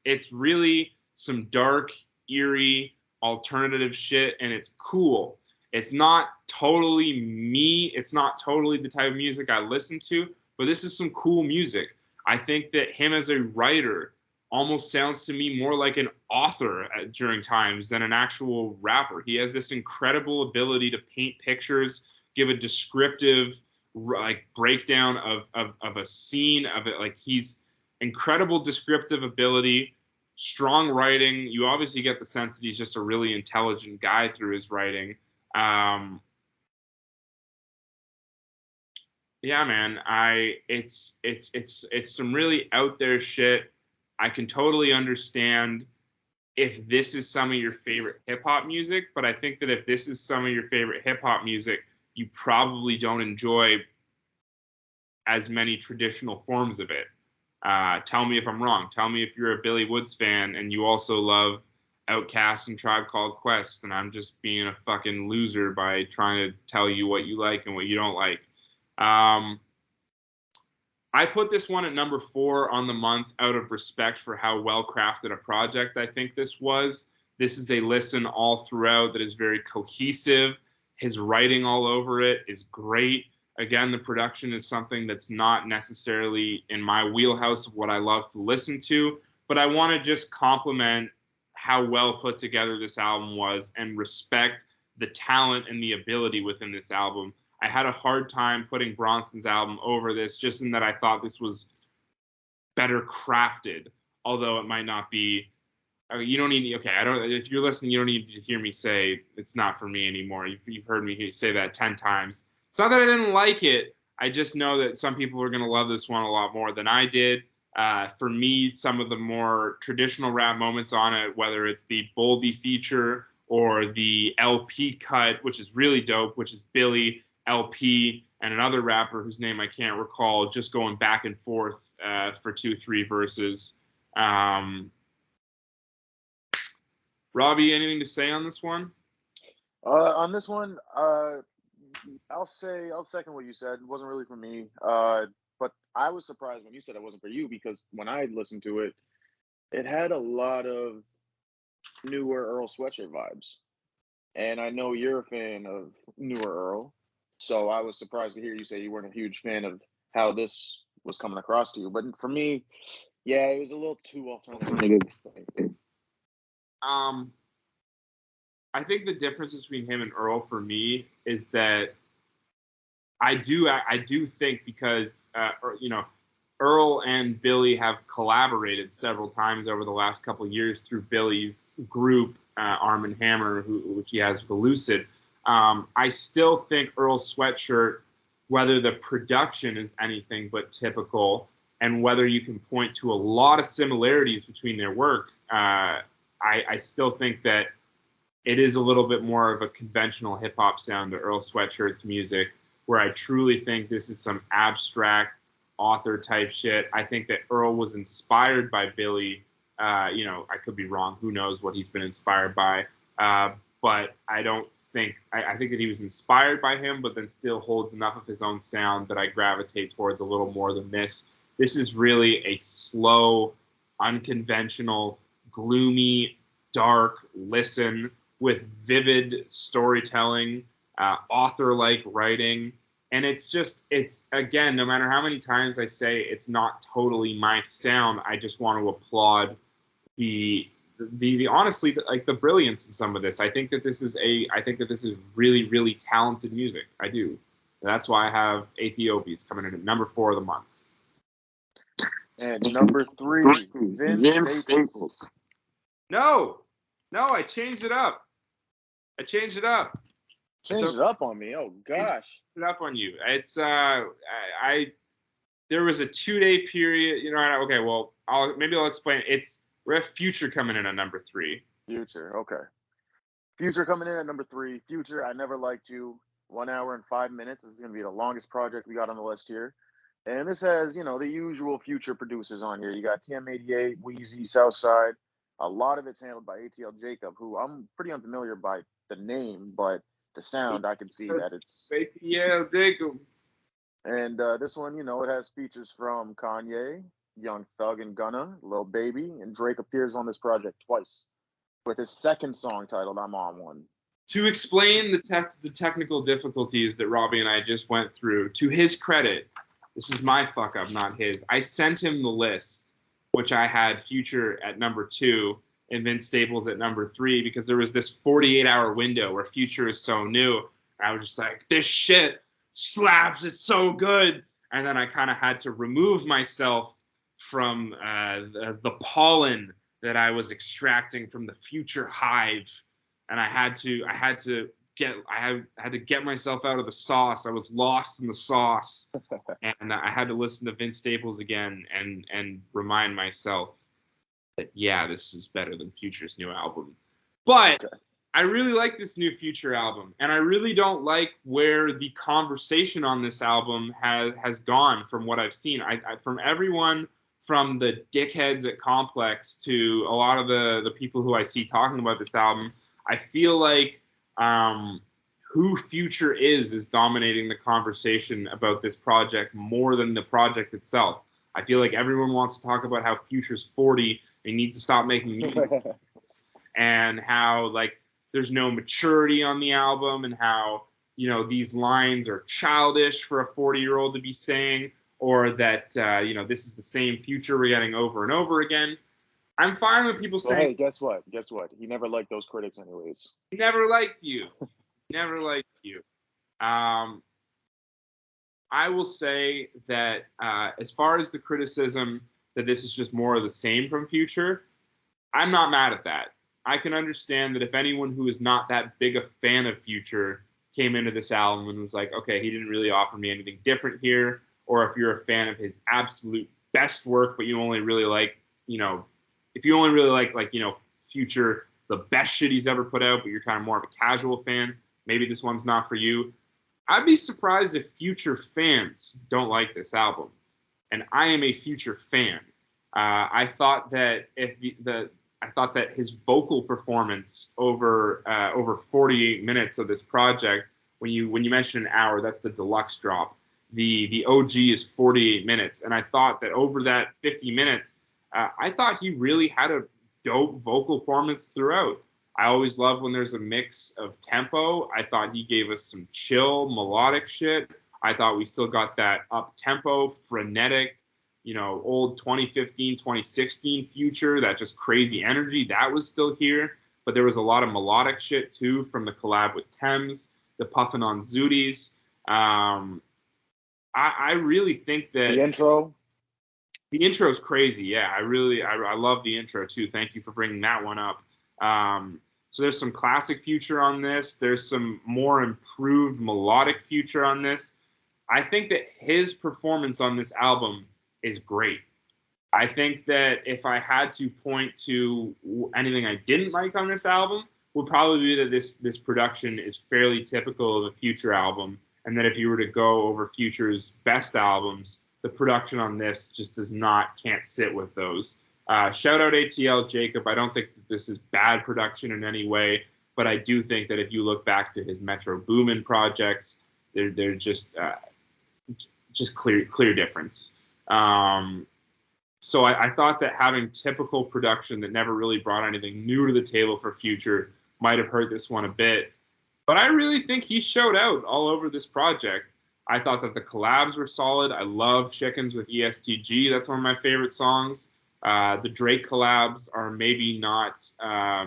It's really some dark, eerie, alternative shit, and it's cool. It's not totally me. It's not totally the type of music I listen to, but this is some cool music. I think that him as a writer almost sounds to me more like an author during times than an actual rapper. He has this incredible ability to paint pictures, give a descriptive breakdown of a scene of it. Like, he's incredible descriptive ability, strong writing. You obviously get the sense that he's just a really intelligent guy through his writing. Yeah, man, it's some really out there shit. I can totally understand if this is some of your favorite hip hop music, but I think that if this is some of your favorite hip hop music, you probably don't enjoy as many traditional forms of it. Tell me if I'm wrong. Tell me if you're a Billy Woods fan and you also love Outkast and Tribe Called Quest, and I'm just being a fucking loser by trying to tell you what you like and what you don't like. I put this one at number 4 on the month out of respect for how well crafted a project I think this was. This is a listen all throughout that is very cohesive. His writing all over it is great. Again, the production is something that's not necessarily in my wheelhouse of what I love to listen to, but I want to just compliment how well put together this album was and respect the talent and the ability within this album. I had a hard time putting Bronson's album over this, just in that I thought this was better crafted, although it might not be. You don't need. Okay, I don't. If you're listening, you don't need to hear me say it's not for me anymore. You've heard me say that 10 times. It's not that I didn't like it. I just know that some people are going to love this one a lot more than I did. For me, some of the more traditional rap moments on it, whether it's the Boldy feature or the LP cut, which is really dope, which is Billy, LP, and another rapper whose name I can't recall, just going back and forth for 2-3 verses. Robbie, anything to say on this one? On this one, I'll second what you said. It wasn't really for me. But I was surprised when you said it wasn't for you, because when I listened to it, it had a lot of newer Earl Sweatshirt vibes. And I know you're a fan of newer Earl. So I was surprised to hear you say you weren't a huge fan of how this was coming across to you. But for me, yeah, it was a little too alternative. I think the difference between him and Earl for me is that I do think, because Earl and Billy have collaborated several times over the last couple of years through Billy's group, Arm & Hammer, which he has with Lucid. I still think Earl Sweatshirt, whether the production is anything but typical, and whether you can point to a lot of similarities between their work, I still think that it is a little bit more of a conventional hip-hop sound to Earl Sweatshirt's music, where I truly think this is some abstract author type shit. I think that Earl was inspired by Billy. I could be wrong. Who knows what he's been inspired by? But I don't think, I think that he was inspired by him, but then still holds enough of his own sound that I gravitate towards a little more than this. This is really a slow, unconventional, gloomy, dark listen with vivid storytelling, author-like writing. And it's again, no matter how many times I say it's not totally my sound, I just want to applaud the honestly, like, the brilliance in some of this. I think that this is really, really talented music. I do. That's why I have Ethiopia's coming in at number 4 of the month. And number 3, Vince Staples. No, I changed it up. Changed it up on me. Oh gosh. It up on you. It's there was a 2-day period. Okay. Well, I'll explain. We have Future coming in at number 3. Future. Okay. Future coming in at number 3. Future, I Never Liked You. 1 hour and 5 minutes. This is going to be the longest project we got on the list here. And this has, the usual Future producers on here. You got TM88, Wheezy, Southside. A lot of it's handled by ATL Jacob, who I'm pretty unfamiliar by the name, but the sound, I can see that it's ATL Jacob. And this one, it has features from Kanye, Young Thug and Gunna, Lil Baby, and Drake appears on this project twice, with his second song titled "I'm On One." To explain the technical difficulties that Robbie and I just went through, to his credit, this is my fuck up, not his. I sent him the list, which I had Future at number 2 and Vince Staples at number 3, because there was this 48-hour window where Future is so new. I was just like, this shit slaps, it's so good. And then I kind of had to remove myself from the pollen that I was extracting from the Future hive, and I had to get myself out of the sauce. I was lost in the sauce, and I had to listen to Vince Staples again and remind myself that, yeah, this is better than Future's new album. But I really like this new Future album, and I really don't like where the conversation on this album has gone from what I've seen. From everyone, from the dickheads at Complex to a lot of the people who I see talking about this album, I feel like who Future is dominating the conversation about this project more than the project itself. I feel like everyone wants to talk about how Future's 40 and needs to stop making music, and how, like, there's no maturity on the album, and how, these lines are childish for a 40-year-old to be saying, or that, this is the same future we're getting over and over again. I'm fine with people Well, saying, hey, guess what? Guess what? He never liked those critics anyways. he never liked you. Never liked you. I will say that as far as the criticism that this is just more of the same from Future, I'm not mad at that. I can understand that if anyone who is not that big a fan of Future came into this album and was like, okay, he didn't really offer me anything different here, or if you're a fan of his absolute best work, but you only really like, if you only really like Future, the best shit he's ever put out, but you're kind of more of a casual fan, maybe this one's not for you. I'd be surprised if Future fans don't like this album, and I am a Future fan. I thought that his vocal performance over 48 minutes of this project, when you mention an hour, that's the deluxe drop. The OG is 48 minutes, and I thought that over that 50 minutes, I thought he really had a dope vocal performance throughout. I always love when there's a mix of tempo. I thought he gave us some chill, melodic shit. I thought we still got that up-tempo, frenetic, old 2015, 2016 Future, that just crazy energy, that was still here. But there was a lot of melodic shit, too, from the collab with Thames, the Puffin' on Zooties. I really think that... The intro is crazy, yeah. I love the intro, too. Thank you for bringing that one up. So there's some classic Future on this. There's some more improved melodic Future on this. I think that his performance on this album is great. I think that if I had to point to anything I didn't like on this album, would probably be that this production is fairly typical of a Future album, and that if you were to go over Future's best albums, the production on this just can't sit with those. Shout out ATL Jacob. I don't think that this is bad production in any way, but I do think that if you look back to his Metro Boomin projects, they're just clear difference. So I thought that having typical production that never really brought anything new to the table for Future might have hurt this one a bit. But I really think he showed out all over this project. I thought that the collabs were solid. I love Chickens with ESTG. That's one of my favorite songs. The Drake collabs are maybe not. Why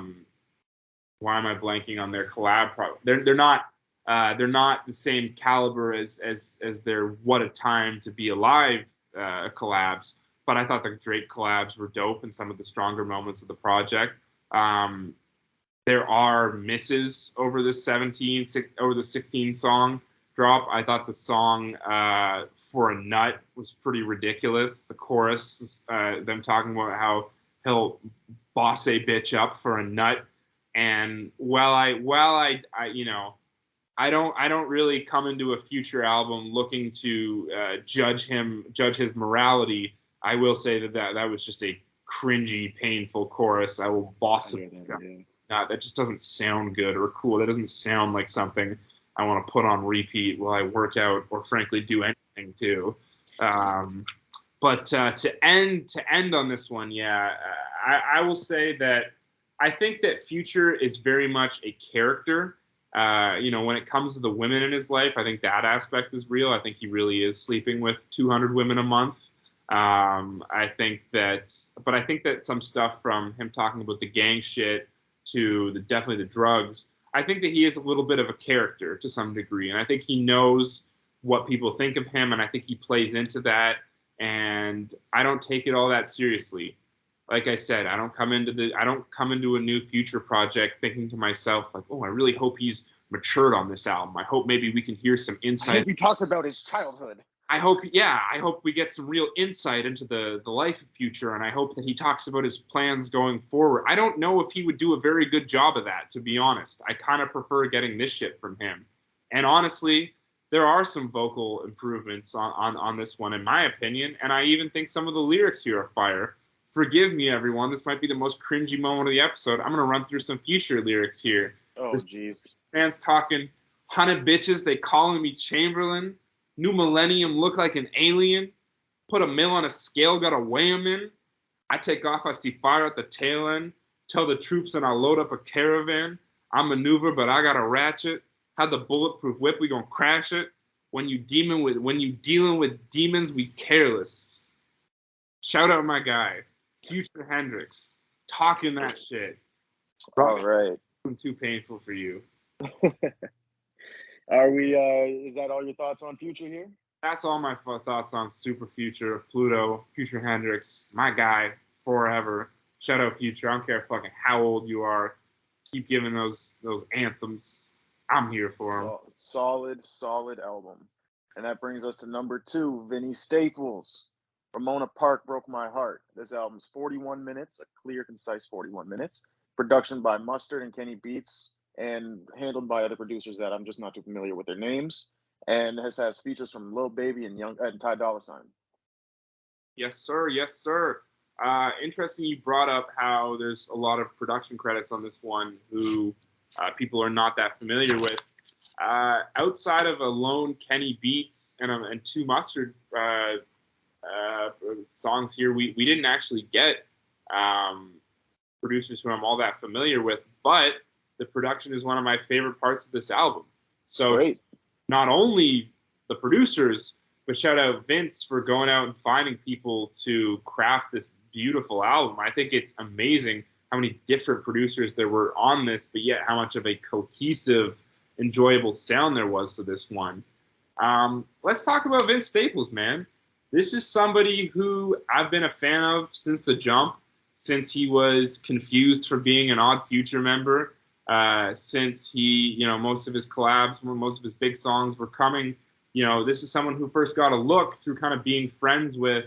am I blanking on their collab? They're not the same caliber as their What a Time to Be Alive collabs. But I thought the Drake collabs were dope in some of the stronger moments of the project. There are misses over the 16 song drop. I thought the song For a Nut was pretty ridiculous. The chorus, them talking about how he'll boss a bitch up for a nut. And I don't really come into a Future album looking to judge his morality. I will say that was just a cringy, painful chorus. I will boss a bitch up. That just doesn't sound good or cool. That doesn't sound like something I want to put on repeat while I work out or frankly do anything too. But to end on this one, I will say that I think that Future is very much a character. When it comes to the women in his life, I think that aspect is real. I think he really is sleeping with 200 women a month. I think that some stuff from him talking about the gang shit to definitely the drugs, I think that he is a little bit of a character to some degree, and I think he knows what people think of him, and I think he plays into that, and I don't take it all that seriously. Like I said, I don't come into a new Future project thinking to myself like, oh, I really hope he's matured on this album. I hope maybe we can hear some insight. I hope he talks about his childhood. I hope we get some real insight into the life of Future, and I hope that he talks about his plans going forward. I don't know if he would do a very good job of that, to be honest. I kind of prefer getting this shit from him. And honestly, there are some vocal improvements on this one, in my opinion, and I even think some of the lyrics here are fire. Forgive me, everyone. This might be the most cringy moment of the episode. I'm going to run through some Future lyrics here. Oh, jeez. Man's talking, 100 bitches, they calling me Chamberlain. New millennium look like an alien. Put a mill on a scale, gotta weigh 'em in. I take off, I see fire at the tail end. Tell the troops and I load up a caravan. I maneuver, but I got a ratchet. Had the bulletproof whip, we gonna crash it. When you dealing with demons, we careless. Shout out my guy, Future Hendrix, talking that shit. All right. Wasn't too painful for you. Are we? Is that all your thoughts on Future here? That's all my thoughts on Super Future, Pluto, Future Hendrix, my guy, forever. Shout out Future. I don't care fucking how old you are. Keep giving those anthems. I'm here for them. Solid album. And that brings us to number 2, Vinnie Staples. Ramona Park Broke My Heart. This album's 41 minutes, a clear, concise 41 minutes. Production by Mustard and Kenny Beats, and handled by other producers that I'm just not too familiar with their names. And this has features from Lil Baby and Ty Dolla $ign. Yes, sir. Yes, sir. Interesting you brought up how there's a lot of production credits on this one who people are not that familiar with. Outside of a lone Kenny Beats and 2 Mustard songs here, we didn't actually get producers who I'm all that familiar with, but the production is one of my favorite parts of this album. So Great. Not only the producers, but shout out Vince for going out and finding people to craft this beautiful album. I think it's amazing how many different producers there were on this, but yet how much of a cohesive, enjoyable sound there was to this one. Let's talk about Vince Staples, man. This is somebody who I've been a fan of since the jump, since he was confused for being an Odd Future member, since he, most of his collabs, most of his big songs were coming. This is someone who first got a look through kind of being friends with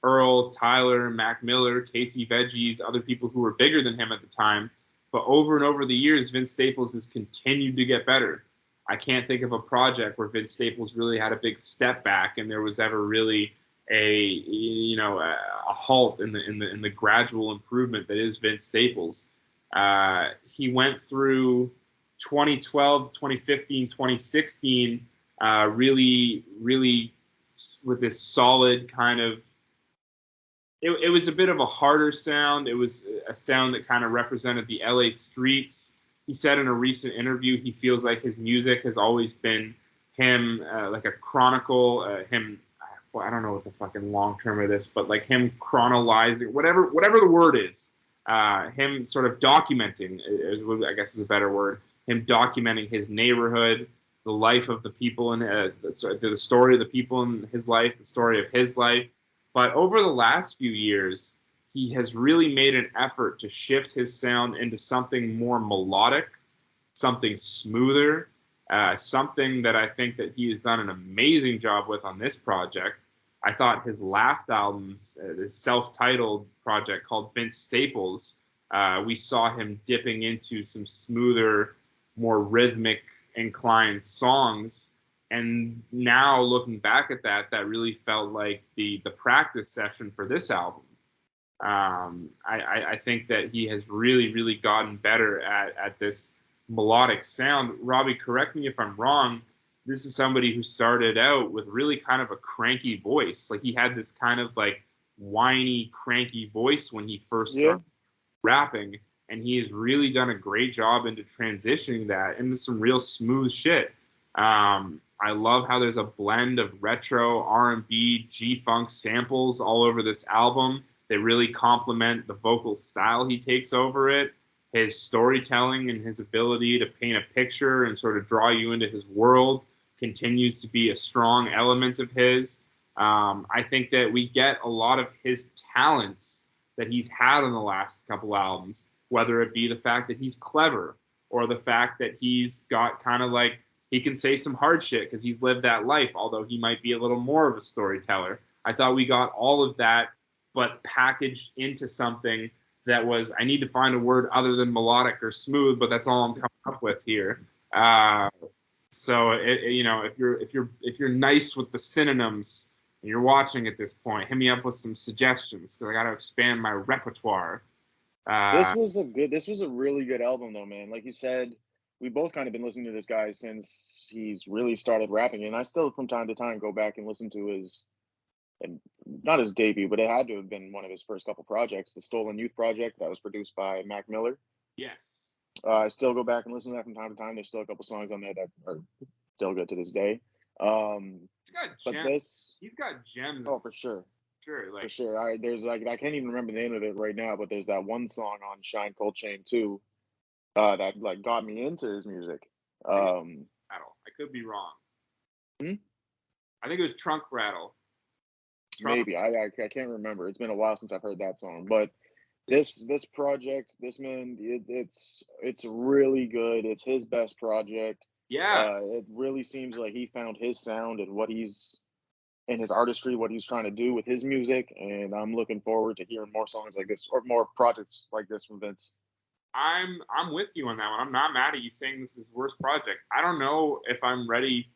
Earl, Tyler, Mac Miller, Casey Veggies, other people who were bigger than him at the time. But over and over the years, Vince Staples has continued to get better. I can't think of a project where Vince Staples really had a big step back and there was ever really a halt in the gradual improvement that is Vince Staples. He went through 2012, 2015, 2016, really with this solid kind of. It was a bit of a harder sound. It was a sound that kind of represented the LA streets. He said in a recent interview he feels like his music has always been him, like a chronicle, I don't know what the fucking long term of this, but like him chronologizing, whatever the word is, him sort of documenting, I guess is a better word, him documenting his neighborhood, the life of the people, and the story of the people in his life, the story of his life. But over the last few years, he has really made an effort to shift his sound into something more melodic, something smoother, something that I think that he has done an amazing job with on this project. I thought his last album's, this self-titled project called Vince Staples, we saw him dipping into some smoother, more rhythmic inclined songs. And now looking back at that really felt like the practice session for this album. I think that he has really gotten better at this melodic sound. Robbie, correct me if I'm wrong. This is somebody who started out with really kind of a cranky voice. Like he had this kind of like whiny, cranky voice when he first started rapping. And he has really done a great job into transitioning that into some real smooth shit. I love how there's a blend of retro, R&B, G-funk samples all over this album. They really complement the vocal style he takes over it. His storytelling and his ability to paint a picture and sort of draw you into his world continues to be a strong element of his. I think that we get a lot of his talents that he's had on the last couple albums, whether it be the fact that he's clever or the fact that he's got kind of like, he can say some hard shit because he's lived that life, although he might be a little more of a storyteller. I thought we got all of that, but packaged into something that was, I need to find a word other than melodic or smooth, but that's all I'm coming up with here. So if you're nice with the synonyms and you're watching at this point, hit me up with some suggestions because I got to expand my repertoire. This was a really good album though, man. Like you said, we both kind of been listening to this guy since he's really started rapping, and I still from time to time go back and listen to his, and not his debut, but it had to have been one of his first couple projects, the Stolen Youth project that was produced by Mac Miller. Yes. I still go back and listen to that from time to time. There's still a couple songs on there that are still good to this day. He's got But gems. this, He's got gems. oh, for sure. Sure, For like sure. There's like, I can't even remember the name of it right now, but there's that one song on Shine Cold Chain 2 that like got me into his music. Rattle. I could be wrong. Hmm? I think it was Trunk Rattle. Maybe I can't remember. It's been a while since I've heard that song, but this project, this man, it's really good. It's his best project. Yeah, It really seems like he found his sound and what he's in his artistry, what he's trying to do with his music, and I'm looking forward to hearing more songs like this or more projects like this from Vince. I'm with you on that one. I'm not mad at you saying this is worst project. I don't know if I'm ready.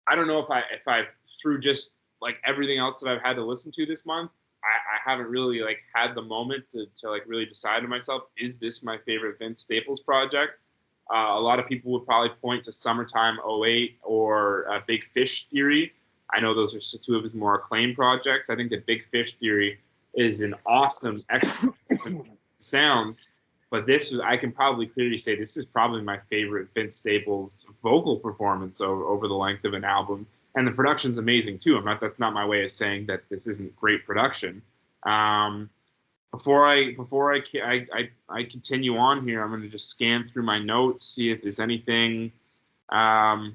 I don't know if I through just like everything else that I've had to listen to this month, I haven't really like had the moment to like really decide to myself, is this my favorite Vince Staples project? A lot of people would probably point to Summertime '08 or Big Fish Theory. I know those are two of his more acclaimed projects. I think the Big Fish Theory is an awesome, excellent sounds. But this, I can probably clearly say this is probably my favorite Vince Staples vocal performance over the length of an album. And the production's amazing too. That's not my way of saying that this isn't great production. Before I continue on here, I'm going to just scan through my notes, see if there's anything. I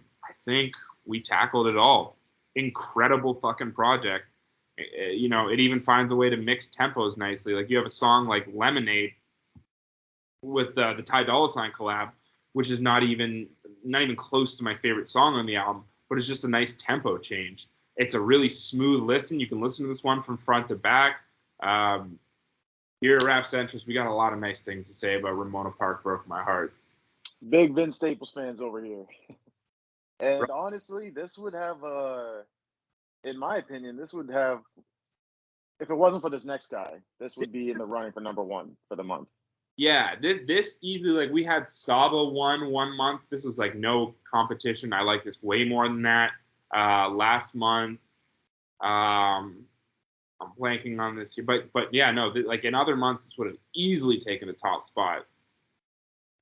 think we tackled it all. Incredible fucking project. You know, it even finds a way to mix tempos nicely. Like you have a song like Lemonade with the Ty Dolla Sign collab, which is not even close to my favorite song on the album, but it's just a nice tempo change. It's a really smooth listen. You can listen to this one from front to back. Here at RapCentrist, we got a lot of nice things to say about Ramona Park Broke My Heart. Big Vince Staples fans over here. And honestly, this would have, in my opinion, this would have, if it wasn't for this next guy, this would be in the running for #1 for the month. Yeah, this easily, like we had Saba won 1 month. This was like no competition. I like this way more than that. Last month, I'm blanking on this here, but yeah, no, like in other months, this would have easily taken the top spot.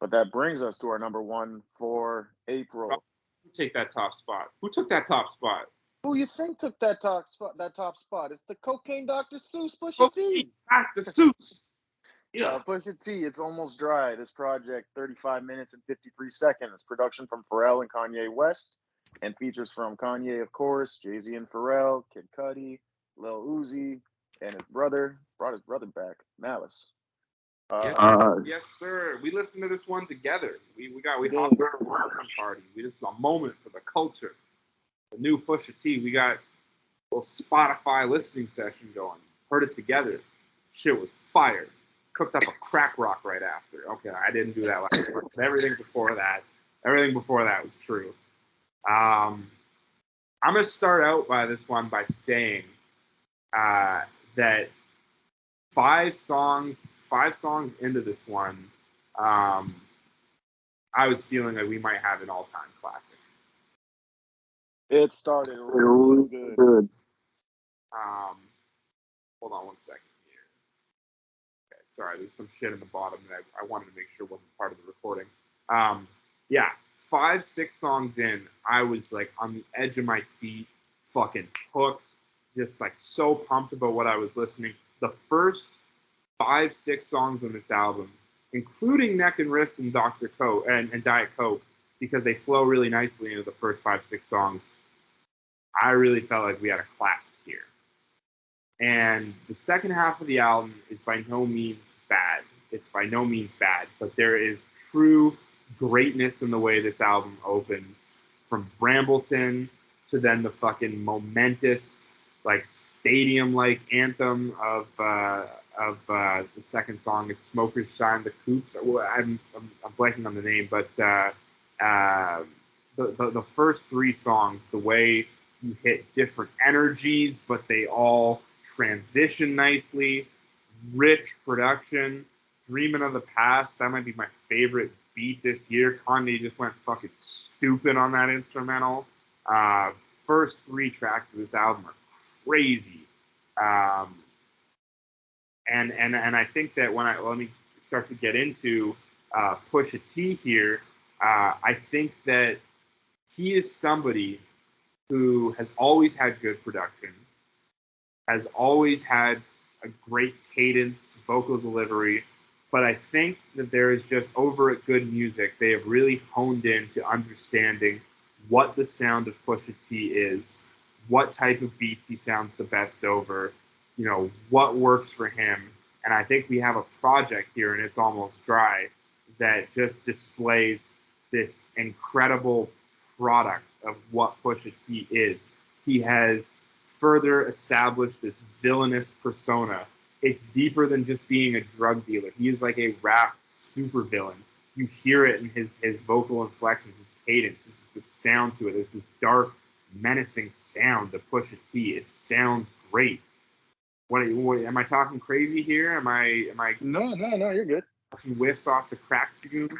But that brings us to our #1 for April. Who take that top spot? Who took that top spot? Who you think took that top spot? That top spot? It's the Cocaine Dr. Seuss Pusha T. Dr. Seuss. Yeah. Pusha T. It's Almost Dry. This project, 35 minutes and 53 seconds. Production from Pharrell and Kanye West, and features from Kanye, of course, Jay-Z and Pharrell, Kid Cudi, Lil Uzi, and his brother. Brought his brother back, Malice. Yes, sir. We listened to this one together. We hopped on a party. We just a moment for the culture. The new Pusha T. We got a little Spotify listening session going. Heard it together. Shit was fire. Cooked up a crack rock right after. Okay, I didn't do that last time, but everything before that was true. I'm gonna start out by this one by saying that five songs into this one, I was feeling like we might have an all-time classic. It started really good. Hold on one second here. Okay, sorry, there's some shit in the bottom that I wanted to make sure wasn't part of the recording. Yeah, 5-6 songs in, I was like on the edge of my seat, fucking hooked, just like so pumped about what I was listening. The first 5-6 songs on this album, including Neck and Riffs and Dr. Coke and Diet Coke, because they flow really nicely into the first 5-6 songs. I really felt like we had a classic here. And the second half of the album is by no means bad. It's by no means bad, but there is true greatness in the way this album opens, from Brambleton to then the fucking momentous, like stadium-like anthem of the second song is "Smokers Shine the Coops." I'm blanking on the name, but the first 3 songs, the way you hit different energies, but they all transition nicely, rich production. Dreaming of the Past, that might be my favorite beat this year. Kanye just went fucking stupid on that instrumental. First 3 tracks of this album are crazy. And I think that let me start to get into Pusha T here, I think that he is somebody who has always had good production, has always had a great cadence, vocal delivery, but I think that there is just over at Good Music, they have really honed in to understanding what the sound of Pusha T is, what type of beats he sounds the best over, what works for him. And I think we have a project here, and It's Almost Dry, that just displays this incredible product of what Pusha T is. He has further established this villainous persona. It's deeper than just being a drug dealer. He is like a rap supervillain. You hear it in his vocal inflections, his cadence. This is the sound to it. There's this dark, menacing sound to Pusha T. It sounds great. What am I talking crazy here? Am I No, you're good. Whiffs off the crack fumes?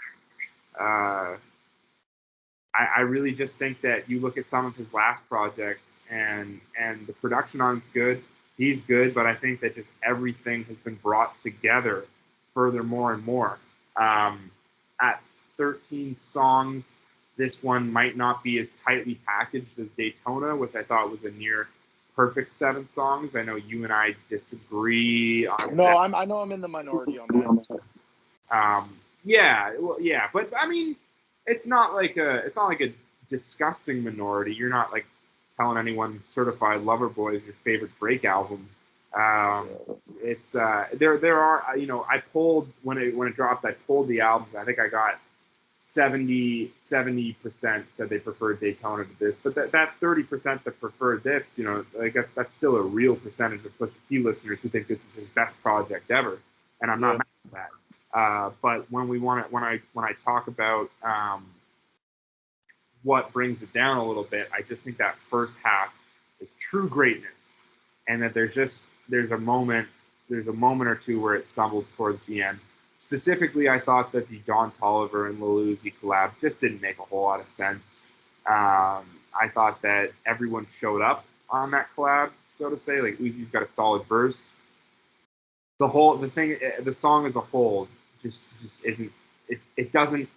I really just think that you look at some of his last projects and the production on it's good. He's good, but I think that just everything has been brought together further more and more. At 13 songs, this one might not be as tightly packaged as Daytona, which I thought was a near perfect 7 songs. I know you and I disagree on No, that. I know I'm in the minority on that. Yeah, well, yeah, but I mean, it's not like a disgusting minority. You're not like telling anyone Certified Lover Boy is your favorite Drake album. It's there are I polled when it dropped. I polled the albums. I think I got 70% said they preferred Daytona to this, but that 30% that preferred this, like that's still a real percentage of Pusha T listeners who think this is his best project ever, and I'm not mad at that. But when I talk about what brings it down a little bit, I just think that first half is true greatness, and that there's a moment or two where it stumbles towards the end. Specifically, I thought that the Don Toliver and Lil Uzi collab just didn't make a whole lot of sense. I thought that everyone showed up on that collab, so to say. Like Uzi's got a solid verse. The song as a whole just isn't. It doesn't.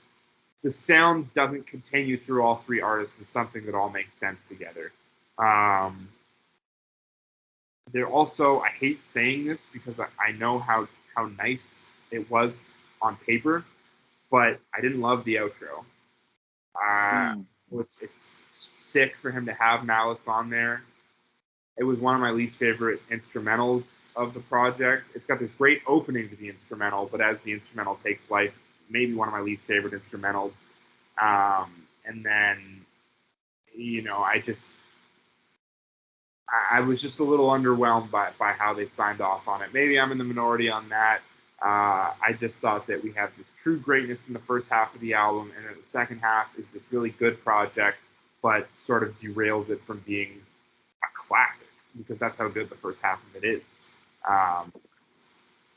The sound doesn't continue through all 3 artists as something that all makes sense together. They're also, I hate saying this because I know how nice it was on paper, but I didn't love the outro. It's sick for him to have Malice on there. It was one of my least favorite instrumentals of the project. It's got this great opening to the instrumental, but as the instrumental takes life, maybe one of my least favorite instrumentals. And then, I was just a little underwhelmed by how they signed off on it. Maybe I'm in the minority on that. I just thought that we have this true greatness in the first half of the album, and then the second half is this really good project, but sort of derails it from being a classic, because that's how good the first half of it is.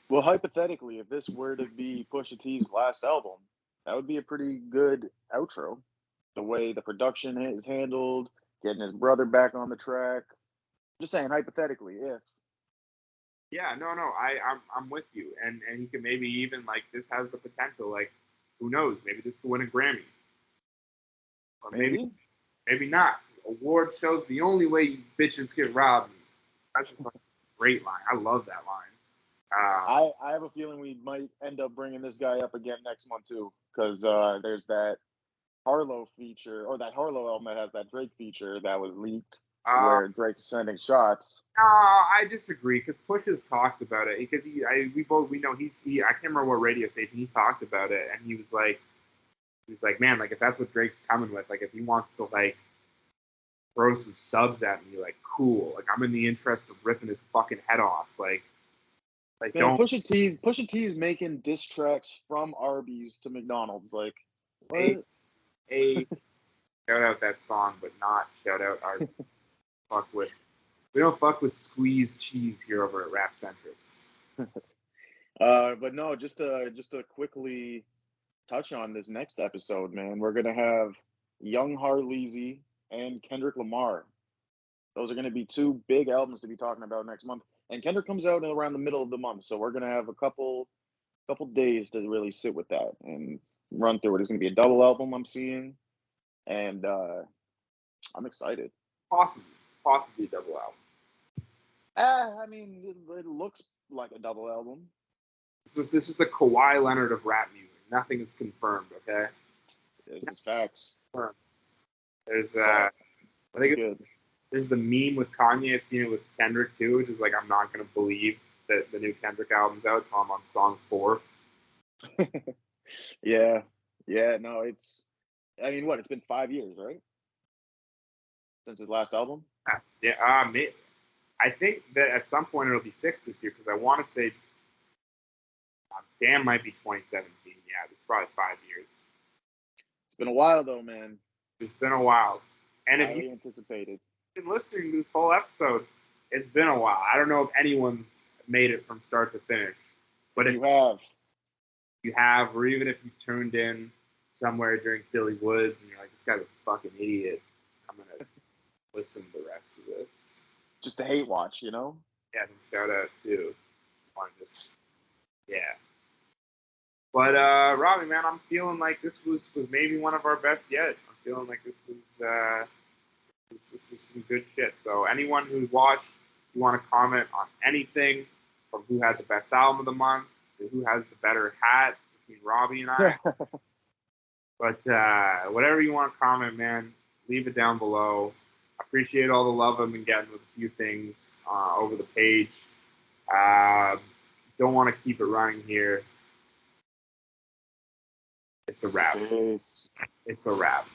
Well, hypothetically, if this were to be Pusha T's last album, that would be a pretty good outro. The way the production is handled, getting his brother back on the track. Just saying, hypothetically, if. Yeah, no, I'm with you, and he could maybe even like this has the potential. Like, who knows? Maybe this could win a Grammy, or maybe not. Award shows the only way you bitches get robbed. That's a great line. I love that line. I have a feeling we might end up bringing this guy up again next month too, because there's that Harlow feature, or that Harlow album that has that Drake feature that was leaked, where Drake's sending shots. I disagree, because Push has talked about it, because we know I can't remember what radio station he talked about it, and he was like, man, like if that's what Drake's coming with, like if he wants to like throw some subs at me, like cool, like I'm in the interest of ripping his fucking head off, like Man, don't. Pusha T's making diss tracks from Arby's to McDonald's, like what? A shout out that song, but not shout out our fuck with. We don't fuck with squeezed cheese here over at RapCentrist. But no, just to quickly touch on this next episode, man, we're gonna have Young Harleezy and Kendrick Lamar. Those are gonna be 2 big albums to be talking about next month. And Kendrick comes out around the middle of the month, so we're gonna have a couple couple days to really sit with that and run through it. It's going to be a double album I'm seeing, and I'm excited. Possibly a double album. I mean, it looks like a double album. This is the Kawhi Leonard of rap music. Nothing is confirmed. Okay. This is facts. There's I think there's the meme with Kanye. I've seen it with Kendrick too, which is like, I'm not gonna believe that the new Kendrick album's out until I'm on song 4. Yeah. No, it's. I mean, what? It's been 5 years, right? Since his last album. Yeah. I think that at some point it'll be 6 this year, because I want to say, damn, might be 2017. Yeah, it's probably 5 years. It's been a while though, man. It's been a while. And if Highly anticipated. Been listening to this whole episode, it's been a while. I don't know if anyone's made it from start to finish, but if you have, or even if you tuned in somewhere during Philly Woods and you're like, this guy's a fucking idiot, I'm gonna listen to the rest of this. Just a hate watch, you know? Yeah, shout out to But Robbie, man, I'm feeling like this was maybe one of our best yet. I'm feeling like this was some good shit. So anyone who watched, if you want to comment on anything, from who had the best album of the month to who has the better hat between Robbie and I. But whatever you want to comment, man, leave it down below. I appreciate all the love I've been getting with a few things over the page. Don't want to keep it running here. It's a wrap. Peace. It's a wrap.